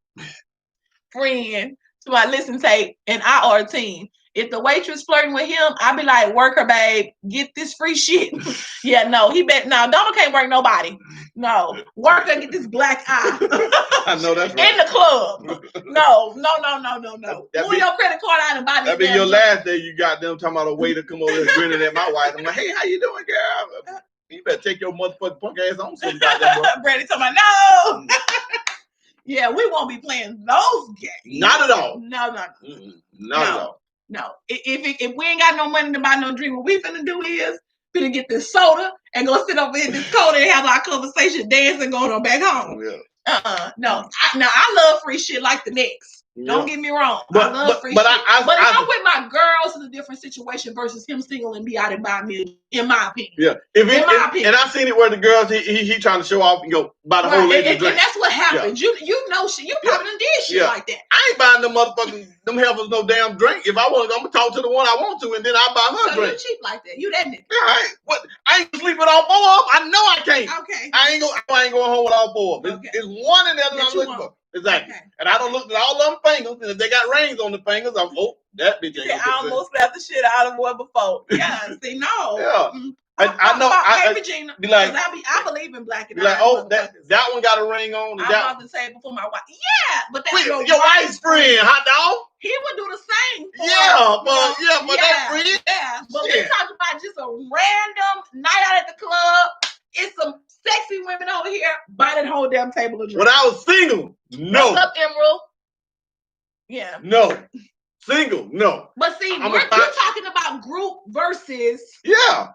Friend. Somebody listen tape and I are a team. If the waitress flirting with him, I'd be like, work her, babe. Get this free shit. Yeah, no, he bet. No, Donna can't work nobody. No, work her, get this black eye. I know that's right. In the club. No. Pull your credit card out and buy this. That be your last day. You got them talking about a waiter come over there grinning at my wife. I'm like, hey, how you doing, girl? You better take your motherfucking punk ass on some goddamn. Brandy talking about no. Yeah, we won't be playing those games. Not at all. No. Not at all. No. If we ain't got no money to buy no drink, what we finna do is finna get this soda and go sit over in this corner and have our conversation, dance, and go on back home. Yeah. No. I love free shit like the next. Yeah. Don't get me wrong. I love free shit. But if I'm with my girls, it's a different situation versus him single and be out and buy me, in my opinion. Yeah. And I've seen it where the girls, he trying to show off and go buy the whole lady drink. And that's what happens. Yeah. You know shit. You probably done did shit like that. I ain't buying them motherfucking, them helpers no damn drink. If I want to, I'm going to talk to the one I want to, and then I buy her drink. So you cheap like that. You that nigga. Yeah, I ain't sleeping all four of them. I know I can't. Okay. I ain't going home with all four of them. Okay. It's one and the other I'm looking for. Exactly. Okay. And I don't look at all them fingers. And if they got rings on the fingers, I'm that bitch ain't. I almost slapped the shit out of one before. Yeah. See, no. Yeah. I know. Hey, Regina, be like, I believe in black and be like, oh, that one got a ring on. I'm about to say before my wife. Yeah, but that's your wife's friend, hot dog. He would do the same. But that friend. Yeah, but we talking about just a random night out at the club. It's some sexy women over here buy that whole damn table of drinks. When I was single, no. What's up, Emerald? Yeah. No. Single, no. But see, you're talking about group versus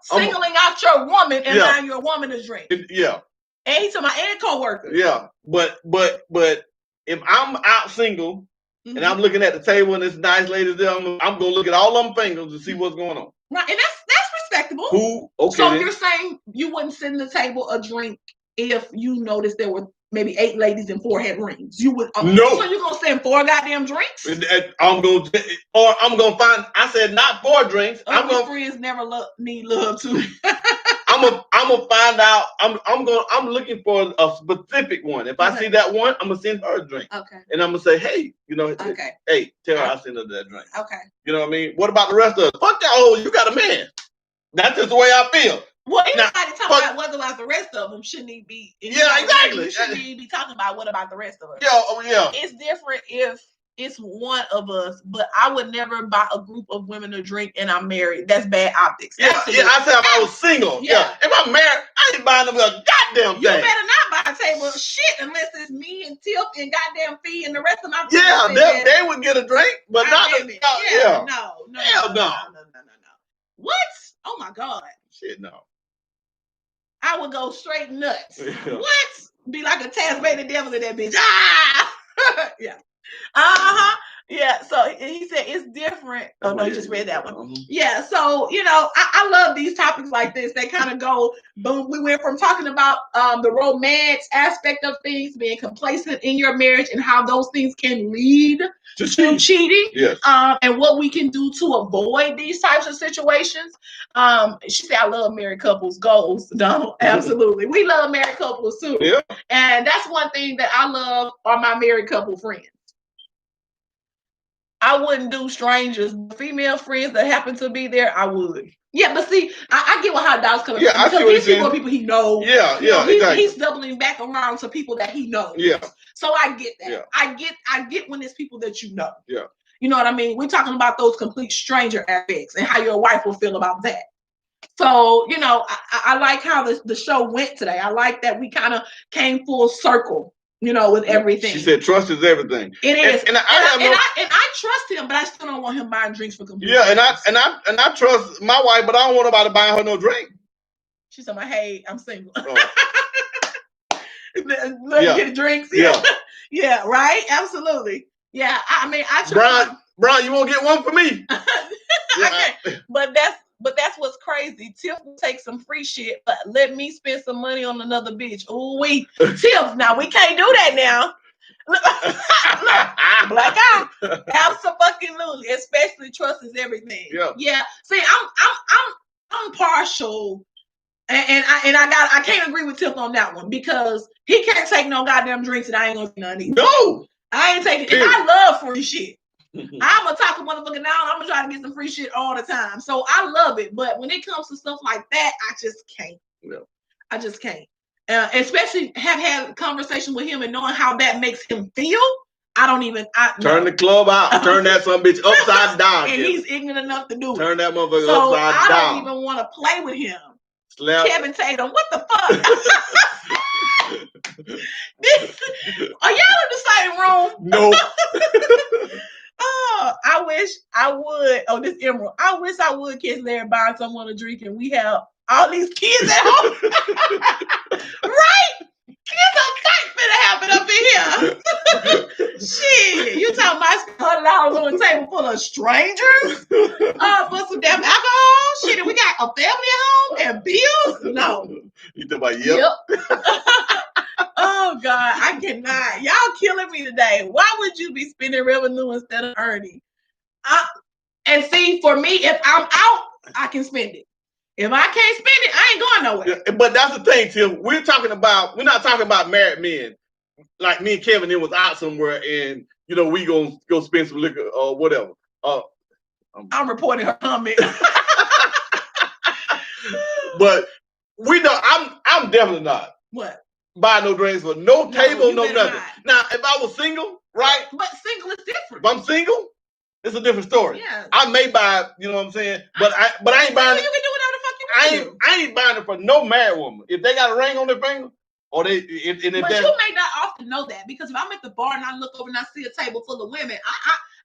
singling out your woman and buying your woman a drink. Yeah. And he's talking about any coworker. Yeah. But if I'm out single and I'm looking at the table and this nice lady there, I'm gonna look at all them fingers to see what's going on. Right, and that's respectable. Okay. So you're saying you wouldn't send the table a drink if you noticed there were maybe 8 ladies and 4 had rings. You would no. So you're gonna send 4 goddamn drinks? I'm gonna find. I said not 4 drinks. Friends never need love too. I'm gonna find out. I'm looking for a specific one. If I see that one, I'm gonna send her a drink. Okay. And I'm gonna say, hey, hey, tell her I sent her that drink. Okay. You know what I mean? What about the rest of us? Fuck that. Oh, you got a man. That's just the way I feel. Well, anybody talking about what about the rest of them shouldn't he be? Exactly. You shouldn't even be talking about what about the rest of us. Yeah. It's different if it's one of us, but I would never buy a group of women a drink and I'm married. That's bad optics. I said if I was single. Yeah. If I'm married, I ain't buying them a goddamn thing. You better not buy a table of shit unless it's me and Tiff and goddamn Fee and the rest of my friends. Yeah, they would get a drink, but not No. Hell no. What? Oh my God. Shit, no. I would go straight nuts. Yeah. What? Be like a Tasmanian devil in that bitch. Ah! Yeah. Yeah. So he said it's different. Oh no, you just read that one. Yeah. So I love these topics like this. They kind of go boom. We went from talking about the romance aspect of things, being complacent in your marriage, and how those things can lead to cheating. Yes. And what we can do to avoid these types of situations. She said, I love married couples goals. Donald, absolutely. We love married couples too. Yeah. And that's one thing that I love are my married couple friends. I wouldn't do strangers. Female friends that happen to be there, I would. Yeah, but see, I get what Hot Dog's coming from. Yeah, because these people are people he knows. Yeah, exactly. He's doubling back around to people that he knows. Yeah. So I get that. Yeah. I get when it's people that you know. Yeah. You know what I mean? We're talking about those complete stranger aspects and how your wife will feel about that. So, I like how the show went today. I like that we kind of came full circle, with everything. She said trust is everything. It is. And I trust him, but I still don't want him buying drinks for complete. Yeah, and I trust my wife, but I don't want nobody buying her no drink. She said, hey, I'm single. Oh. Let me get drinks. Yeah. Yeah, right? Absolutely. Yeah. I trust Brian, you won't get one for me. But that's what's crazy. Tiff will take some free shit, but let me spend some money on another bitch. Ooh, Tiff, now we can't do that now. Look, black eye. Absolutely. Especially trust is everything. Yeah. See, I'm partial, and I can't agree with Tiff on that one because he can't take no goddamn drinks and I ain't gonna do none either. No, I ain't taking. And I love free shit. I'm gonna talk a motherfucker down. I'm gonna try to get some free shit all the time. So I love it, but when it comes to stuff like that, I just can't. No. I just can't. Especially have had a conversation with him and knowing how that makes him feel. I don't even. Turn the club out. Turn that son bitch upside down. And he's ignorant enough to do it. Turn that motherfucker upside down. I don't even want to play with him. Slap. Kevin Tatum, what the fuck? Are y'all in the same room? No. Oh, I wish I would. Oh, this Emerald. I wish I would catch Larry buying someone a drink and we have all these kids at home. Right? Kids are fight finna happen up in here. Shit. You talking about $100 on a table full of strangers? For some damn alcohol? Shit, and we got a family at home and bills? No. You talking about yep? Oh God, I cannot. Y'all killing me today. Why would you be spending revenue instead of earning? And see, for me, if I'm out, I can spend it. If I can't spend it, I ain't going nowhere. Yeah, but that's the thing, Tim. We're not talking about married men. Like me and Kevin, it was out somewhere, and we gonna go spend some liquor or whatever. I'm reporting her comment. But we know I'm definitely not. What? Buy no drinks for no table, no nothing. Now, if I was single, right? But single is different. If I'm single, it's a different story. Yeah. I may buy, you know what I'm saying? But I ain't buying it. You can do whatever the fuck you want to do. I ain't buying it for no married woman. If they got a ring on their finger, or they but you may not often know that, because if I'm at the bar and I look over and I see a table full of women,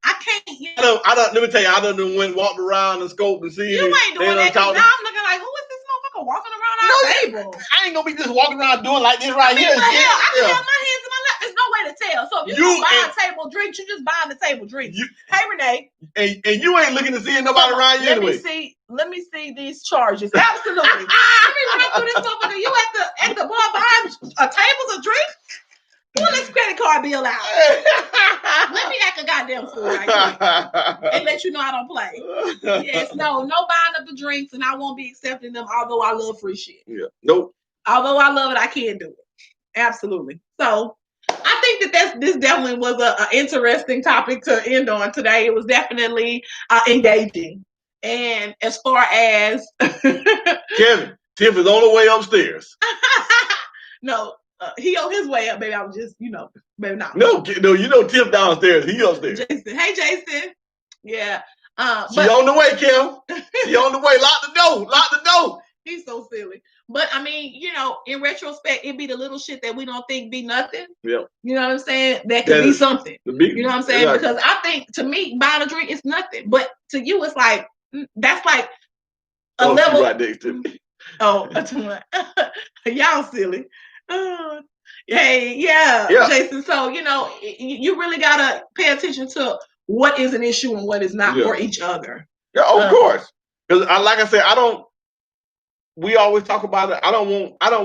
I can't. Let me tell you, I done walked around and scoped and see. You ain't doing that. Now I'm looking like, who is this motherfucker walking around our table? I ain't gonna be just walking around doing like this right here. I can have my hands in my lap. There's no way to tell. So if you buy a table drink, you just buying the table drink. Hey Renee. And you ain't looking to see nobody around you anyway. Let me see these charges. Absolutely. Let me run through this motherfucker. You at the bar buying tables of drinks? Pull this credit card bill out. Let me act a goddamn fool right quick and let you know I don't play. Yes, no buying up the drinks, and I won't be accepting them, although I love free shit. Yeah. Nope. Although I love it, I can't do it. Absolutely. So I think this definitely was an interesting topic to end on today. It was definitely engaging. And as far as Kevin, Tiff is on the way upstairs. No. He on his way up, baby. I was just, maybe not. No, Tiff downstairs. He upstairs. Jason. Hey, Jason. Yeah. She on the way, Kim. She on the way. Lock the door. Lock the door. He's so silly. But I mean, in retrospect, it be the little shit that we don't think be nothing. Yeah. You know what I'm saying? That could be something. You know what I'm saying? Exactly. Because I think to me, buying a drink is nothing. But to you, it's like, that's like a level. Right next to me. Oh, y'all silly. Hey, yeah, Jason. So, you really got to pay attention to what is an issue and what is not for each other. Yeah, of course. Because like I said, we always talk about it. I don't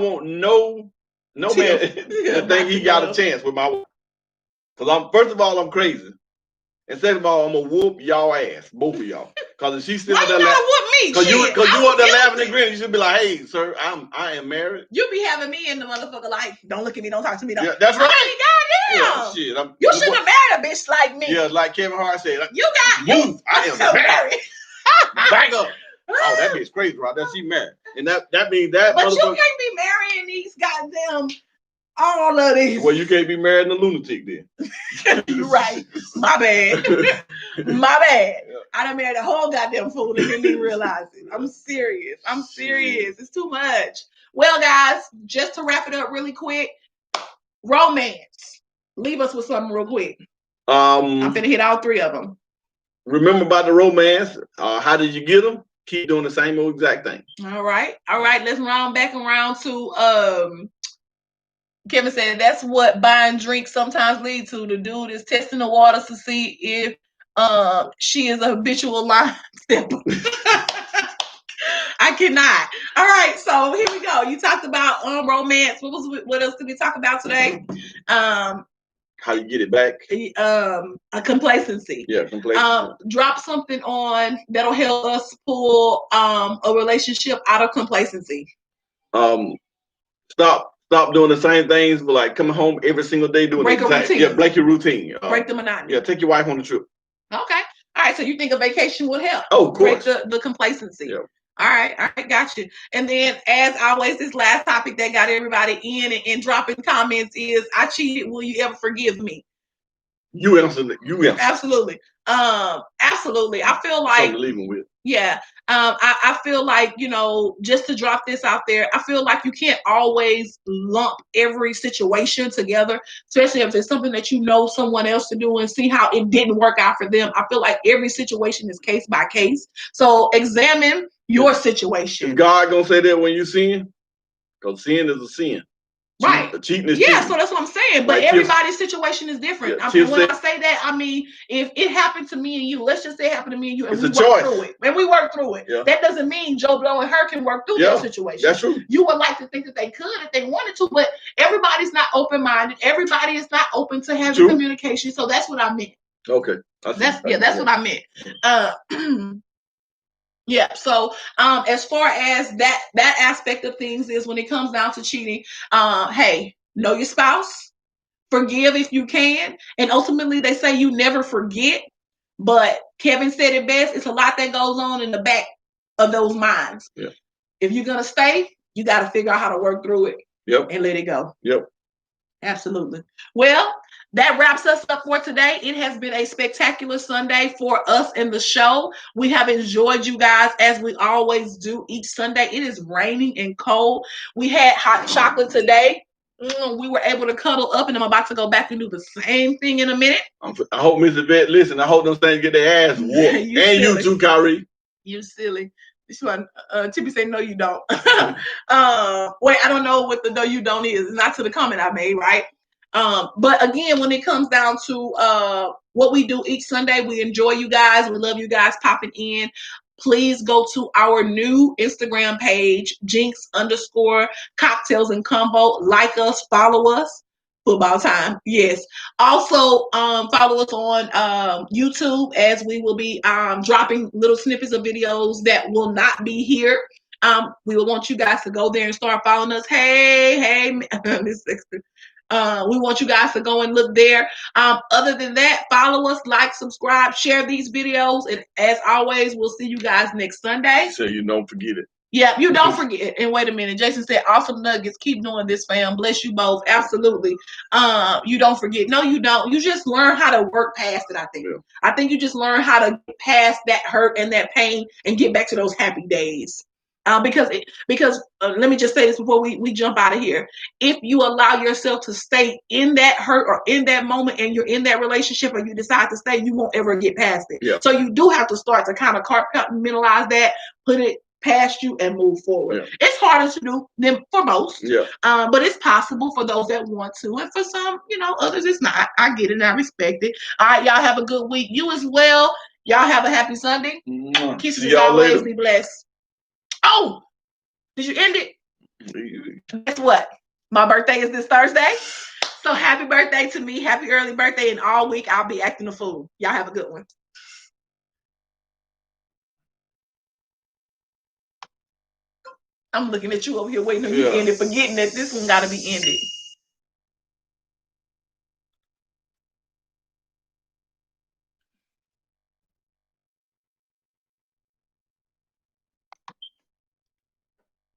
want no man to think he got a chance with my wife. Because first of all, I'm crazy. And second of all, I'm going to whoop y'all ass, both of y'all. Because if she's still there laughing. Whoop me? Because you up there laughing and grinning, you should be like, hey, sir, I am married. You be having me in the motherfucker like, don't look at me, don't talk to me. Yeah, that's right. Goddamn. Yeah, shit, you shouldn't have married a bitch like me. Yeah, like Kevin Hart said. You got move. I am married. Back up. Oh, that bitch crazy right there. She married. And that means that But you can't be marrying these goddamn all of these. Well, you can't be married in a lunatic then. Right. My bad. My bad. Yeah. I done married a whole goddamn fool and didn't even realize it. I'm serious. It's too much. Well, guys, just to wrap it up really quick, romance. Leave us with something real quick. I'm finna hit all three of them. Remember about the romance. How did you get them? Keep doing the same old exact thing. All right. Let's round back around to Kevin said that's what buying drinks sometimes lead to. The dude is testing the waters to see if she is a habitual line stepper. I cannot. All right, so here we go. You talked about romance. What else did we talk about today? How you get it back? A complacency. Yeah, complacency. Drop something on that'll help us pull a relationship out of complacency. Stop doing the same things, but like coming home every single day doing break a routine. Yeah, break your routine. Break the monotony. Yeah, take your wife on the trip. Okay. All right. So you think a vacation would help? Oh, of course. Break the complacency. Yeah. All right, got you. And then, as always, this last topic that got everybody in and dropping comments is: I cheated. Will you ever forgive me? You answer. Absolutely. Absolutely. I feel like something to leave them with. Yeah. I feel like, just to drop this out there, I feel like you can't always lump every situation together, especially if it's something that you know someone else to do and see how it didn't work out for them. I feel like every situation is case by case. So examine your situation. Is God gonna say that when you sin? Because sin is a sin. Right. Cheating is cheating. So that's what I'm saying. But everybody's situation is different. I mean, when I say that, I mean, if it happened to me and you, let's just say it happened to me and you, and we work through it. And we work through it. Yeah. That doesn't mean Joe Blow and her can work through their situation. That's true. You would like to think that they could if they wanted to, but everybody's not open-minded. Everybody is not open to having communication. So that's what I meant. Okay. That's what I meant. Yeah. So, as far as that aspect of things is when it comes down to cheating, hey, know your spouse, forgive if you can, and ultimately they say you never forget. But Kevin said it best: it's a lot that goes on in the back of those minds. Yeah. If you're gonna stay, you got to figure out how to work through it. Yep. And let it go. Yep. Absolutely. Well, that wraps us up for today. It has been a spectacular Sunday for us in the show. We have enjoyed you guys as we always do each Sunday. It is raining and cold. We had hot chocolate today. We were able to cuddle up, and I'm about to go back and do the same thing in a minute. I hope Mr. Vet listen. I hope those things get their ass whooped. And you too, Kyrie. You silly. This one, Tippy said, no, you don't. Wait, I don't know what the no, you don't is. It's not to the comment I made, right? But again, when it comes down to what we do each Sunday, we enjoy you guys. We love you guys popping in. Please go to our new Instagram page, Jinks_cocktails and combo. Like us, follow us. Football time, yes. Also, follow us on YouTube, as we will be dropping little snippets of videos that will not be here. We will want you guys to go there and start following us. Hey, Miss Sexton. We want you guys to go and look there. Other than that, follow us, like, subscribe, share these videos, and as always, we'll see you guys next Sunday. So you don't forget it. Yeah, you don't forget. And wait a minute. Jason said, awesome nuggets. Keep doing this, fam. Bless you both. Absolutely. You don't forget. No, you don't. You just learn how to work past it, I think. Yeah. I think you just learn how to get past that hurt and that pain and get back to those happy days. Because let me just say this before we jump out of here. If you allow yourself to stay in that hurt or in that moment and you're in that relationship or you decide to stay, you won't ever get past it. Yeah. So you do have to start to kind of compartmentalize that, put it past you and move forward. Yeah. It's harder to do than for most, but it's possible for those that want to, and for some, others it's not. I get it and I respect it. All right, y'all have a good week. You as well. Y'all have a happy Sunday. Kisses as always. Later. Be blessed. Oh, did you end it? Guess what? My birthday is this Thursday. So happy birthday to me. Happy early birthday. And all week I'll be acting a fool. Y'all have a good one. I'm looking at you over here waiting on you to end it, forgetting that this one got to be ended.